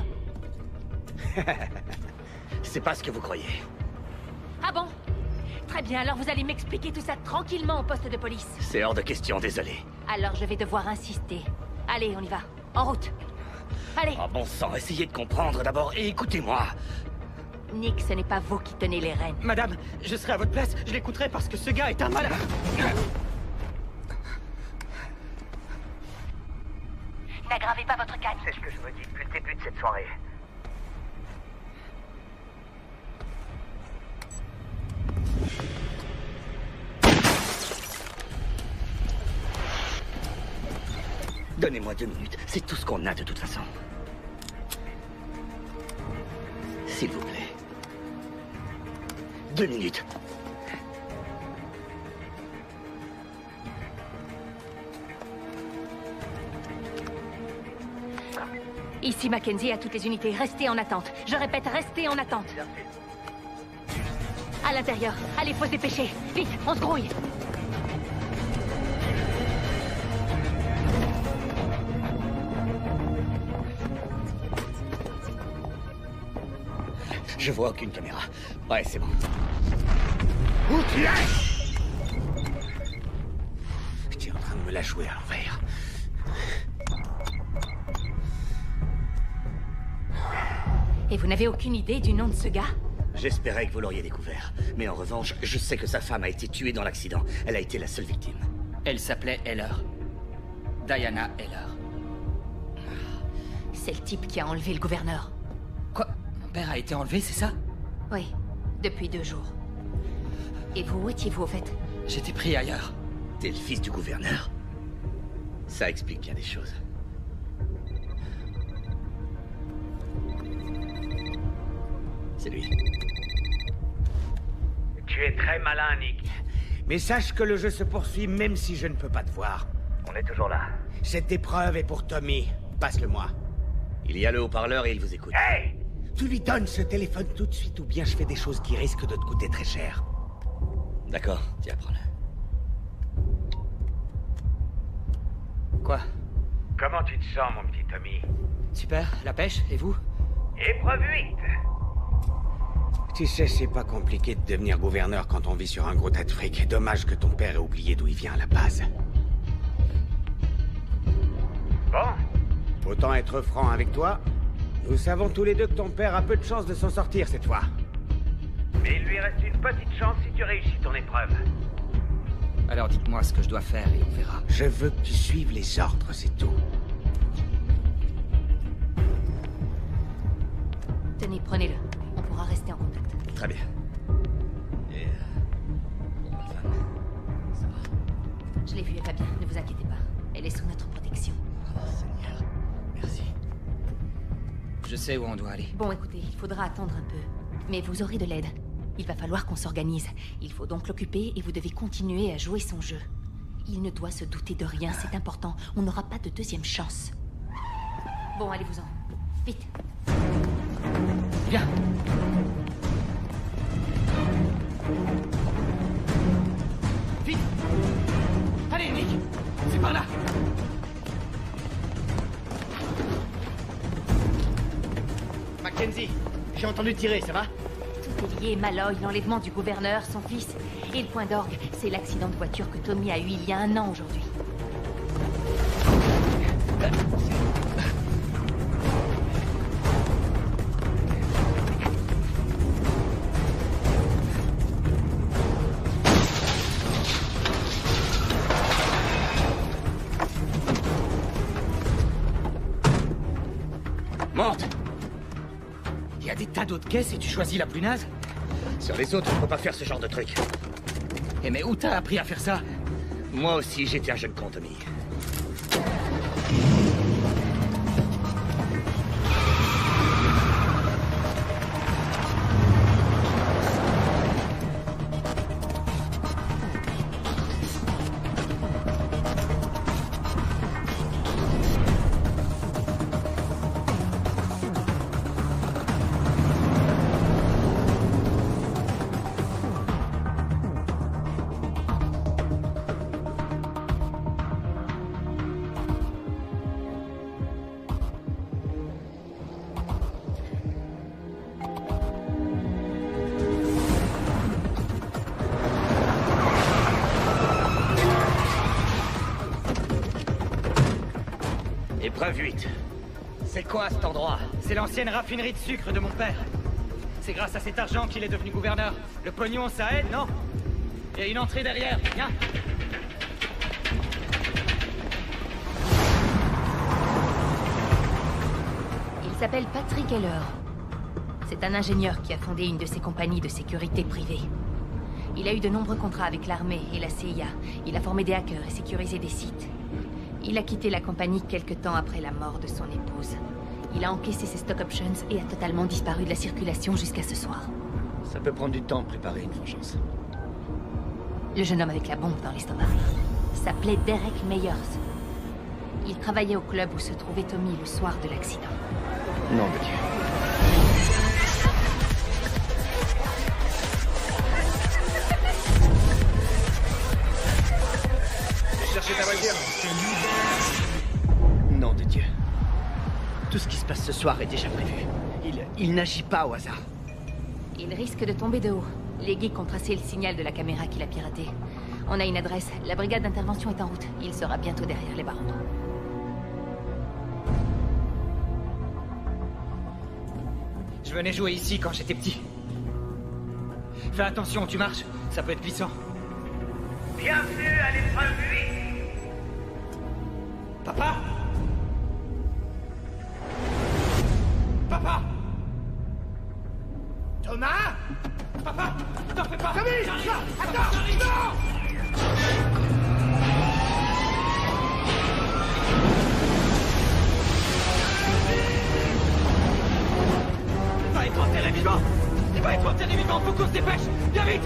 C'est pas ce que vous croyez. Ah bon? Très bien, alors vous allez m'expliquer tout ça tranquillement au poste de police. C'est hors de question, désolé. Alors je vais devoir insister. Allez, on y va. En route. Allez. Oh bon sang, essayez de comprendre d'abord et écoutez-moi. Nick, ce n'est pas vous qui tenez les rênes. Madame, je serai à votre place, je l'écouterai parce que ce gars est un malade. N'aggravez pas votre calme. C'est ce que je me dis depuis le début de cette soirée. Donnez-moi 2 minutes, c'est tout ce qu'on a de toute façon. S'il vous plaît. 2 minutes. Ici Mackenzie à toutes les unités, restez en attente. Je répète, restez en attente. À l'intérieur. Allez, faut se dépêcher. Vite, on se grouille. Je vois aucune caméra. Ouais, c'est bon. Où tu es? Tu es en train de me la jouer à l'envers. Et vous n'avez aucune idée du nom de ce gars? J'espérais que vous l'auriez découvert. Mais en revanche, je sais que sa femme a été tuée dans l'accident. Elle a été la seule victime. Elle s'appelait Heller. Diana Heller. C'est le type qui a enlevé le gouverneur. Quoi? Mon père a été enlevé, c'est ça? Oui, depuis 2 jours. Et vous, où étiez-vous au fait? J'étais pris ailleurs. T'es le fils du gouverneur? Ça explique bien des choses. C'est lui. Tu es très malin, Nick. Mais sache que le jeu se poursuit même si je ne peux pas te voir. On est toujours là. Cette épreuve est pour Tommy. Passe-le-moi. Il y a le haut-parleur et il vous écoute. Hey! Tu lui donnes ce téléphone tout de suite ou bien je fais des choses qui risquent de te coûter très cher. D'accord, tiens, prends-le. Quoi? Comment tu te sens, mon petit Tommy? Super, la pêche, et vous? Épreuve 8. Tu sais, c'est pas compliqué de devenir gouverneur quand on vit sur un gros tas de fric. Dommage que ton père ait oublié d'où il vient à la base. Bon. Autant être franc avec toi. Nous savons tous les deux que ton père a peu de chance de s'en sortir cette fois. Mais il lui reste une petite chance si tu réussis ton épreuve. Alors dites-moi ce que je dois faire et on verra. Je veux que tu suives les ordres, c'est tout. Tenez, prenez-le. On pourra rester en contact. Très bien. Et... bonne femme. Ça va? Je l'ai vue, elle va bien, ne vous inquiétez pas. Elle est sous notre protection. Oh, Seigneur. Merci. Je sais où on doit aller. Bon, écoutez, il faudra attendre un peu. Mais vous aurez de l'aide. Il va falloir qu'on s'organise. Il faut donc l'occuper et vous devez continuer à jouer son jeu. Il ne doit se douter de rien, c'est important. On n'aura pas de deuxième chance. Bon, allez-vous-en. Vite. Viens. Vite. Allez, Nick. C'est par là. Mackenzie, j'ai entendu tirer, ça va? Tout est lié, Malloy, l'enlèvement du gouverneur, son fils. Et le point d'orgue, c'est l'accident de voiture que Tommy a eu il y a 1 an aujourd'hui. Monte. Il y a des tas d'autres caisses et tu choisis la plus naze? Sur les autres, on peut pas faire ce genre de truc. Eh mais où t'as appris à faire ça? Moi aussi, j'étais un jeune con, Tommy. Épreuve 8. C'est quoi cet endroit? C'est l'ancienne raffinerie de sucre de mon père. C'est grâce à cet argent qu'il est devenu gouverneur. Le pognon, ça aide, non? Il y a une entrée derrière, viens. Il s'appelle Patrick Heller. C'est un ingénieur qui a fondé une de ses compagnies de sécurité privée. Il a eu de nombreux contrats avec l'armée et la CIA. Il a formé des hackers et sécurisé des sites. Il a quitté la compagnie quelque temps après la mort de son épouse. Il a encaissé ses stock options et a totalement disparu de la circulation jusqu'à ce soir. Ça peut prendre du temps de préparer une vengeance. Le jeune homme avec la bombe dans l'estomac s'appelait Derek Meyers. Il travaillait au club où se trouvait Tommy le soir de l'accident. Non, de Dieu. Cherchez ta voiture. Nom de Dieu. Tout ce qui se passe ce soir est déjà prévu. Il n'agit pas au hasard. Il risque de tomber de haut. Les geeks ont tracé le signal de la caméra qu'il a piraté. On a une adresse. La brigade d'intervention est en route. Il sera bientôt derrière les barreaux. Je venais jouer ici quand j'étais petit. Fais attention, tu marches. Ça peut être glissant. Bienvenue à l'épreuve 8. Papa? Papa? Thomas? Papa? T'en fais pas! Tommy! Attends! Non! Il va être enterré vivant! Il va être enterré vivant! Faut qu'on se dépêche! Viens vite!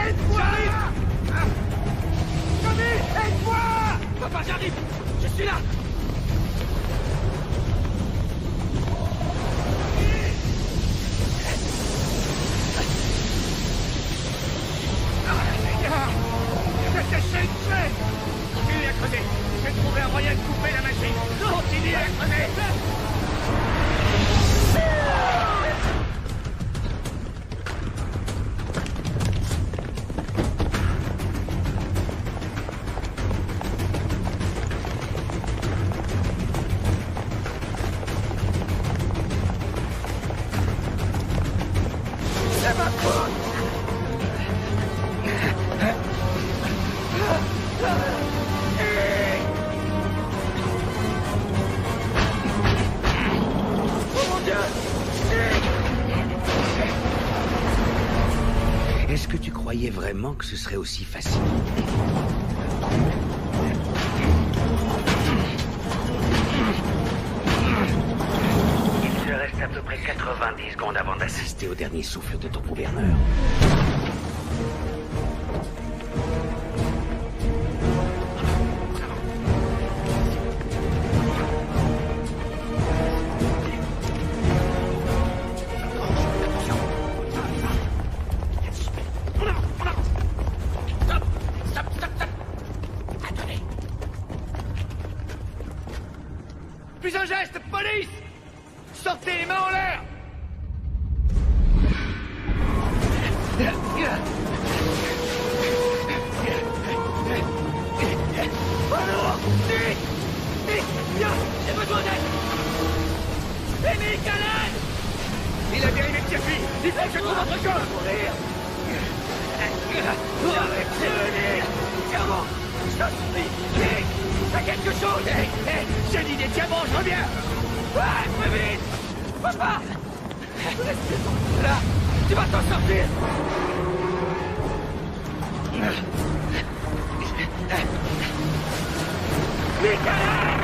Aide-moi! Tommy, aide-moi! Papa, j'arrive! Je suis là! Qu'est-ce que c'est? Continue à creuser! J'ai trouvé un moyen de couper la machine! Continue à creuser! Est-ce que tu croyais vraiment que ce serait aussi facile? Il te reste à peu près 90 secondes avant d'assister Au dernier souffle de ton gouverneur. Plus un geste, police! Sortez les mains en l'air! Alors, Nick! Nick, viens! J'ai besoin d'aide! Et Nick, à l'aide! Il a dérivé de Jeffy! Il faut que je trouve autre chose! Mourir! Arrêtez! Diamant! Je t'en supplie! Nick! Fais quelque chose! J'ai dit des diamants, je reviens! Ouais, plus vite! Papa! Là! Tu vas t'en sortir! Nick, à l'aide!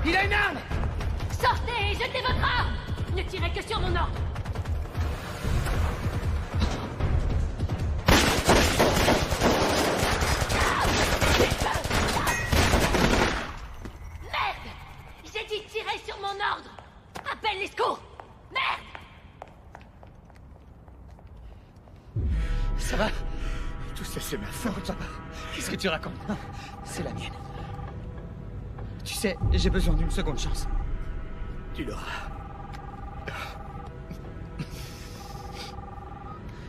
Il a une arme! Sortez et jetez votre arme! Ne tirez que sur mon ordre! Merde! J'ai dit tirer sur mon ordre! Appelle les secours! Merde! Ça va? Tout ça, c'est ma faute, papa. Qu'est-ce que tu racontes? Non, c'est la mienne. Tu sais, j'ai besoin d'une seconde chance. Tu l'auras.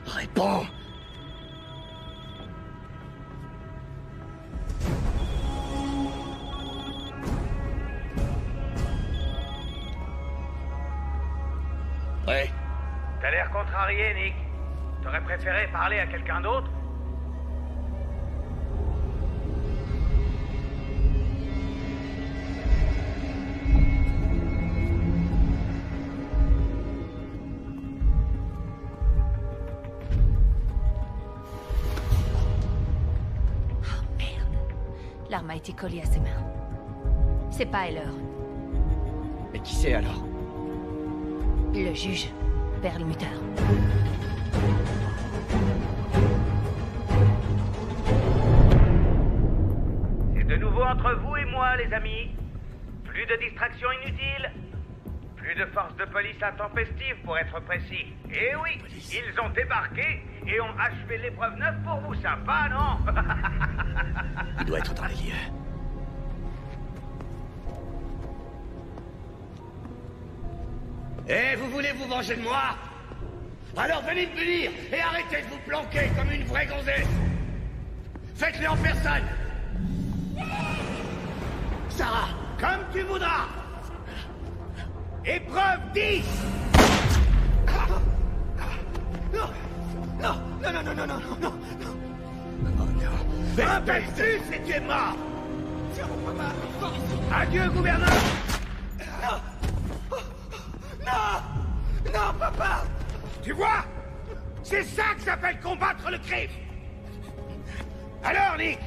Réponds! Ouais. T'as l'air contrarié, Nick. T'aurais préféré parler à quelqu'un d'autre? L'arme a été collée à ses mains. C'est pas Heller. Mais qui c'est alors? Le juge, Perlmutter. C'est de nouveau entre vous et moi, les amis. Plus de distractions inutiles. Plus de forces de police intempestives, pour être précis. Et oui, ils ont débarqué et ont achevé l'épreuve 9 pour vous. Sympa, non? Il doit être dans les lieux. Eh, vous voulez vous venger de moi? Alors venez me punir et arrêtez de vous planquer comme une vraie gonzesse. Faites-le en personne. Sarah, comme tu voudras. Épreuve 10. Non, non, non, non, non, non, non, non, non. Oh non. Rappelle-tu si tu es mort. Adieu, gouverneur. Non. Non. Non, papa. Tu vois? C'est ça que s'appelle combattre le crime. Alors, Nick,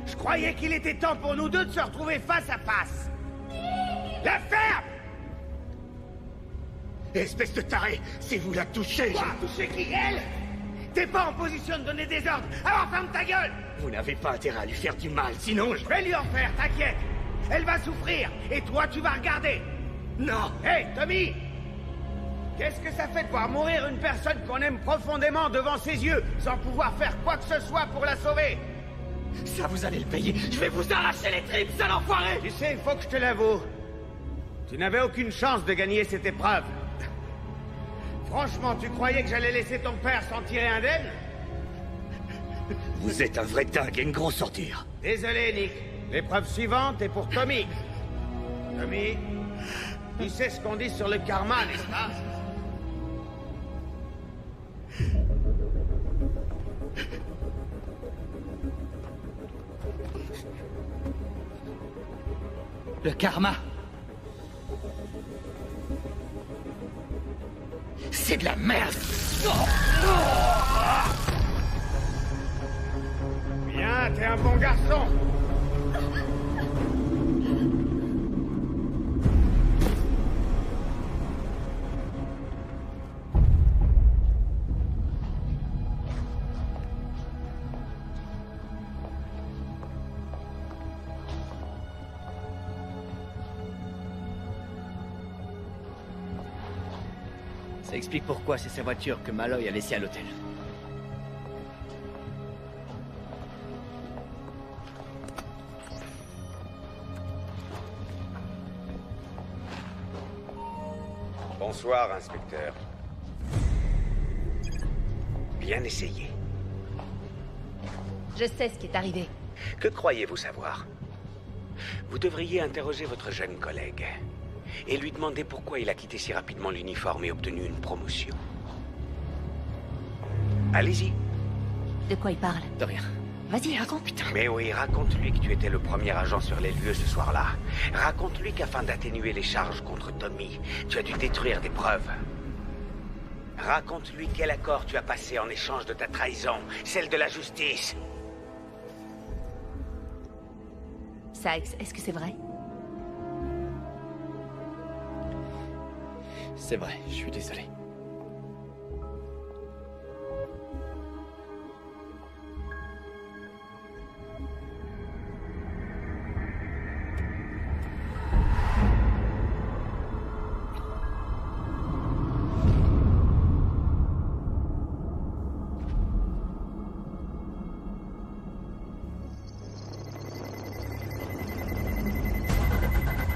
je croyais qu'il était temps pour nous deux de se retrouver face à face. La ferme! Espèce de taré, si vous la touchez... Quoi? Toucher qui? Elle? T'es pas en position de donner des ordres, alors ferme ta gueule! Vous n'avez pas intérêt à lui faire du mal, sinon je vais lui en faire, t'inquiète! Elle va souffrir, et toi tu vas regarder! Non! Hé, hey, Tommy! Qu'est-ce que ça fait de voir mourir une personne qu'on aime profondément devant ses yeux, sans pouvoir faire quoi que ce soit pour la sauver? Ça, vous allez le payer! Je vais vous arracher les tripes, sale enfoiré! Tu sais, il faut que je te l'avoue. Tu n'avais aucune chance de gagner cette épreuve. Franchement, tu croyais que j'allais laisser ton père s'en tirer indemne? Vous êtes un vrai dingue et une grosse sortir. Désolé, Nick. L'épreuve suivante est pour Tommy. Tommy, tu sais ce qu'on dit sur le karma, n'est-ce pas? Le karma. C'est de la merde. Bien, t'es un bon garçon. Ça explique pourquoi c'est sa voiture que Malloy a laissée à l'hôtel. Bonsoir, inspecteur. Bien essayé. Je sais ce qui est arrivé. Que croyez-vous savoir? Vous devriez interroger votre jeune collègue et lui demander pourquoi il a quitté si rapidement l'uniforme et obtenu une promotion. Allez-y. De quoi il parle? De rien. Vas-y, raconte. Putain. Mais oui, raconte-lui que tu étais le premier agent sur les lieux ce soir-là. Raconte-lui qu'afin d'atténuer les charges contre Tommy, tu as dû détruire des preuves. Raconte-lui quel accord tu as passé en échange de ta trahison, celle de la justice. Sykes, est-ce que c'est vrai? C'est vrai, je suis désolé.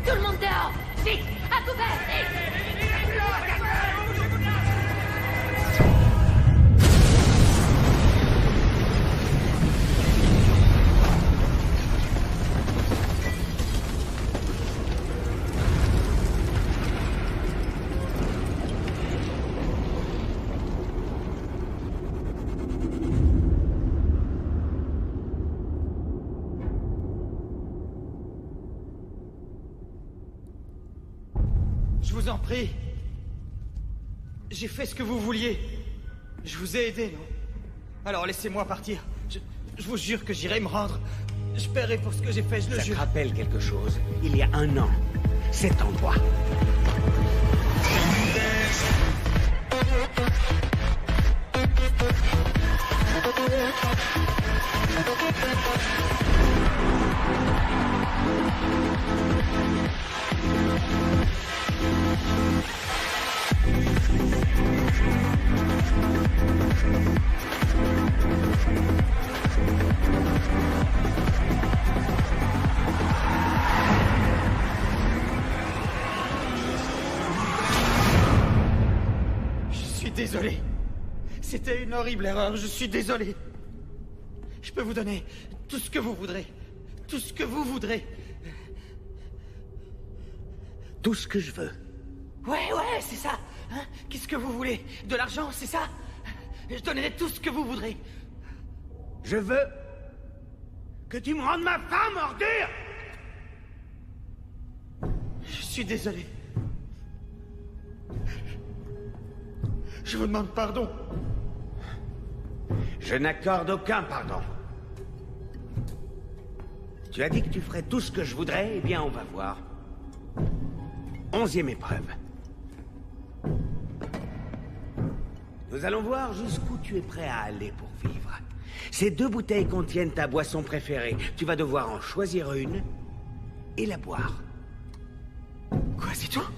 Tout le monde dehors! Vite! À couvert! Vite! Je vous en prie. J'ai fait ce que vous vouliez. Je vous ai aidé, non? Alors laissez-moi partir. Je vous jure que j'irai me rendre. Je paierai pour ce que j'ai fait, je le jure. Ça te rappelle quelque chose? Il y a 1 an, cet endroit. Désolé. C'était une horrible erreur, je suis désolé. Je peux vous donner tout ce que vous voudrez. Tout ce que vous voudrez. Tout ce que je veux. Ouais, c'est ça. Hein? Qu'est-ce que vous voulez? De l'argent, c'est ça? Je donnerai tout ce que vous voudrez. Je veux que tu me rendes ma femme, ordure! Je suis désolé. Je vous demande pardon. Je n'accorde aucun pardon. Tu as dit que tu ferais tout ce que je voudrais, eh bien on va voir. 11e épreuve. Nous allons voir jusqu'où tu es prêt à aller pour vivre. Ces 2 bouteilles contiennent ta boisson préférée. Tu vas devoir en choisir une et la boire. Quoi, c'est tout?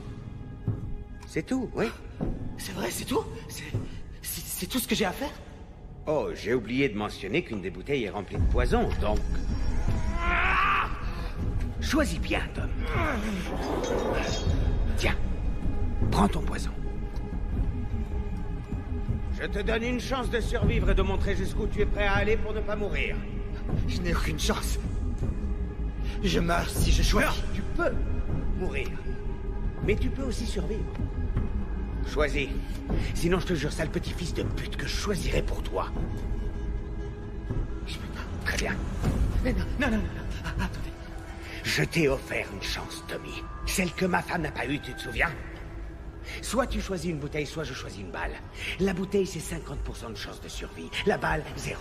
C'est tout, oui. C'est vrai, c'est tout? C'est tout ce que j'ai à faire? Oh, j'ai oublié de mentionner qu'une des bouteilles est remplie de poison, donc... Choisis bien, Tom. Tiens, prends ton poison. Je te donne une chance de survivre et de montrer jusqu'où tu es prêt à aller pour ne pas mourir. Je n'ai aucune chance. Je meurs si je choisis. Non, tu peux mourir. Mais tu peux aussi survivre. Choisis. Sinon, je te jure, sale petit-fils de pute, que je choisirai pour toi. Je peux pas. Très bien. Mais non. Attendez. Je t'ai offert une chance, Tommy. Celle que ma femme n'a pas eue, tu te souviens? Soit tu choisis une bouteille, soit je choisis une balle. La bouteille, c'est 50% de chance de survie. La balle, 0.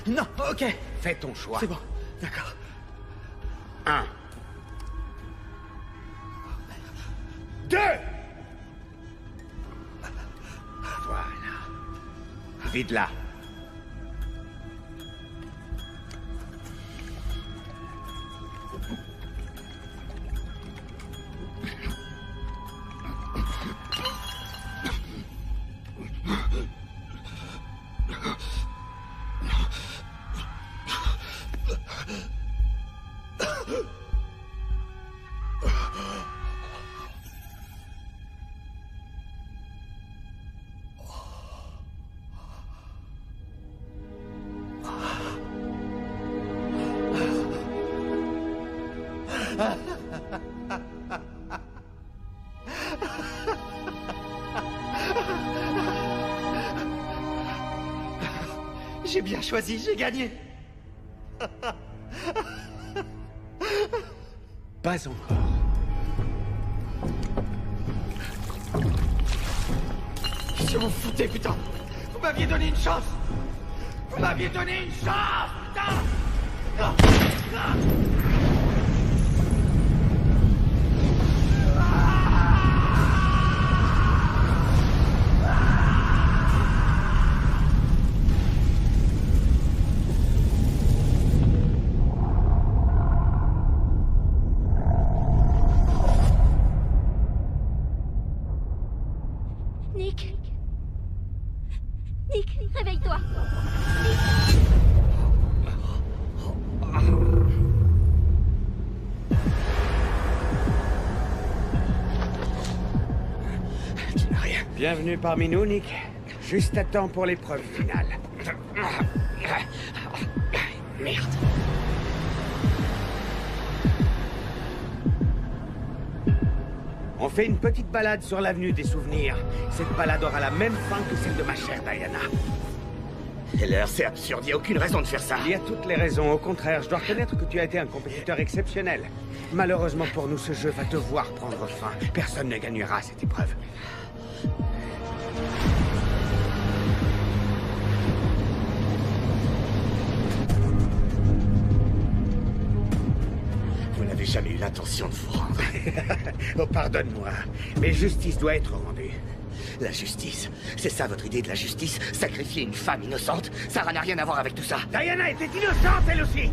Non, ok. Fais ton choix. C'est bon, d'accord. 1. 2. Voilà. Vide-la. J'ai bien choisi, j'ai gagné. Pas encore. Qu'est-ce que vous foutez, putain? Vous m'aviez donné une chance. Vous m'aviez donné une chance, putain. Nick, réveille-toi. Tu n'as rien. Bienvenue parmi nous, Nick. Juste à temps pour l'épreuve finale. Merde. On fait une petite balade sur l'avenue des souvenirs. Cette balade aura la même fin que celle de ma chère Diana. Heller, c'est absurde, il n'y a aucune raison de faire ça. Il y a toutes les raisons. Au contraire, je dois reconnaître que tu as été un compétiteur exceptionnel. Malheureusement pour nous, ce jeu va devoir prendre fin. Personne ne gagnera cette épreuve. Vous n'avez jamais eu l'intention de vous rendre. Oh, pardonne-moi, mais justice doit être rendue. La justice, c'est ça votre idée de la justice? Sacrifier une femme innocente? Sarah n'a rien à voir avec tout ça. Diana était innocente, elle aussi.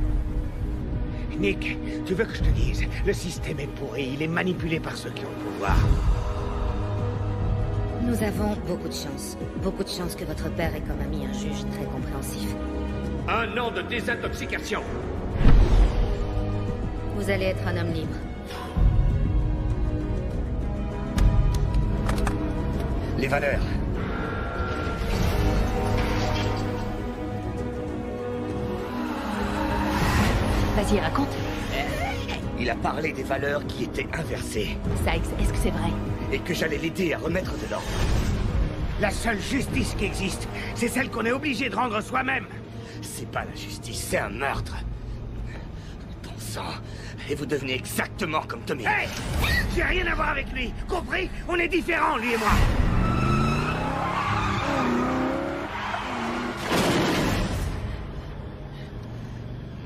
Nick, tu veux que je te dise? Le système est pourri, il est manipulé par ceux qui ont le pouvoir. Nous avons beaucoup de chance. Beaucoup de chance que votre père ait comme ami un juge très compréhensif. 1 an de désintoxication. Vous allez être un homme libre. Les valeurs. Vas-y, raconte. Il a parlé des valeurs qui étaient inversées. Sykes, est-ce que c'est vrai? Et que j'allais l'aider à remettre de l'ordre. La seule justice qui existe, c'est celle qu'on est obligé de rendre soi-même. C'est pas la justice, c'est un meurtre. Bon sang. Et vous devenez exactement comme Tommy. Hey! J'ai rien à voir avec lui, compris? On est différents, lui et moi.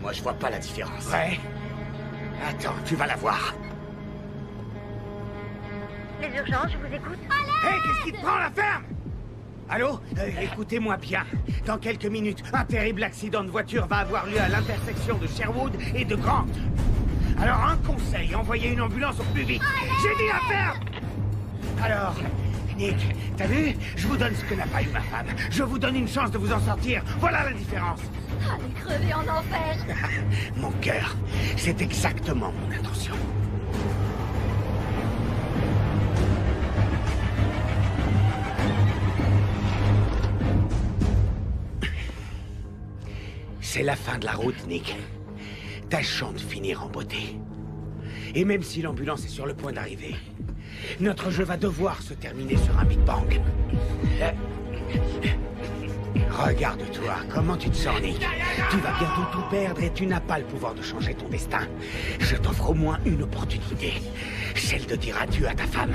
Moi, je vois pas la différence. Ouais? Attends, tu vas la voir. Les urgences, je vous écoute. Hé, qu'est-ce qui te prend, la ferme? Allô? Écoutez-moi bien. Dans quelques minutes, un terrible accident de voiture va avoir lieu à l'intersection de Sherwood et de Grant. Alors, un conseil, envoyez une ambulance au plus vite. J'ai dit la ferme! Alors, Nick, t'as vu? Je vous donne ce que n'a pas eu ma femme. Je vous donne une chance de vous en sortir. Voilà la différence. Allez crever en enfer. Mon cœur, c'est exactement mon intention. C'est la fin de la route, Nick. Tâchons de finir en beauté. Et même si l'ambulance est sur le point d'arriver, notre jeu va devoir se terminer sur un Big Bang. Regarde-toi, comment tu te sens, Nick? Tu vas bientôt tout perdre et tu n'as pas le pouvoir de changer ton destin. Je t'offre au moins une opportunité. Celle de dire adieu à ta femme.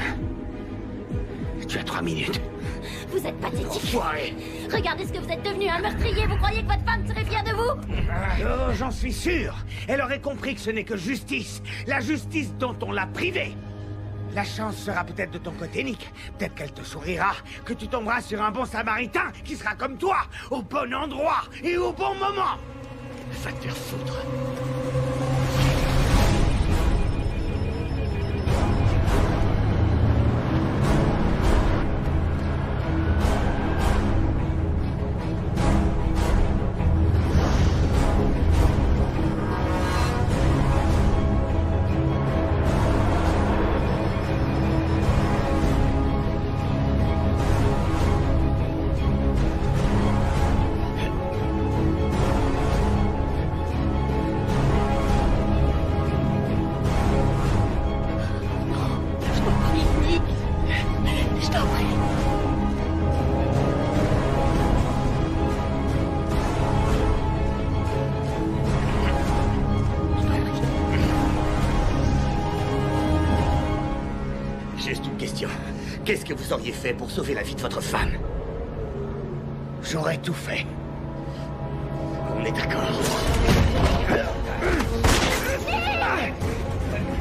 Tu as 3 minutes. Vous êtes pathétique. Enfoiré. Regardez ce que vous êtes devenu, un meurtrier. Vous croyez que votre femme serait fière de vous? Oh, j'en suis sûr. Elle aurait compris que ce n'est que justice. La justice dont on l'a privée. La chance sera peut-être de ton côté, Nick. Peut-être qu'elle te sourira, que tu tomberas sur un bon samaritain qui sera comme toi, au bon endroit et au bon moment. Va te faire foutre. Juste une question. Qu'est-ce que vous auriez fait pour sauver la vie de votre femme? J'aurais tout fait. On est d'accord.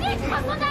Nick, prends son arme!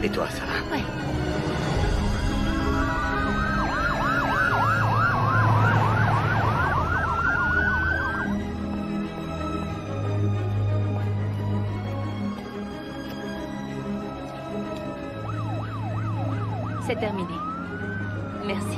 Et toi, ça va? Ouais. C'est terminé. Merci.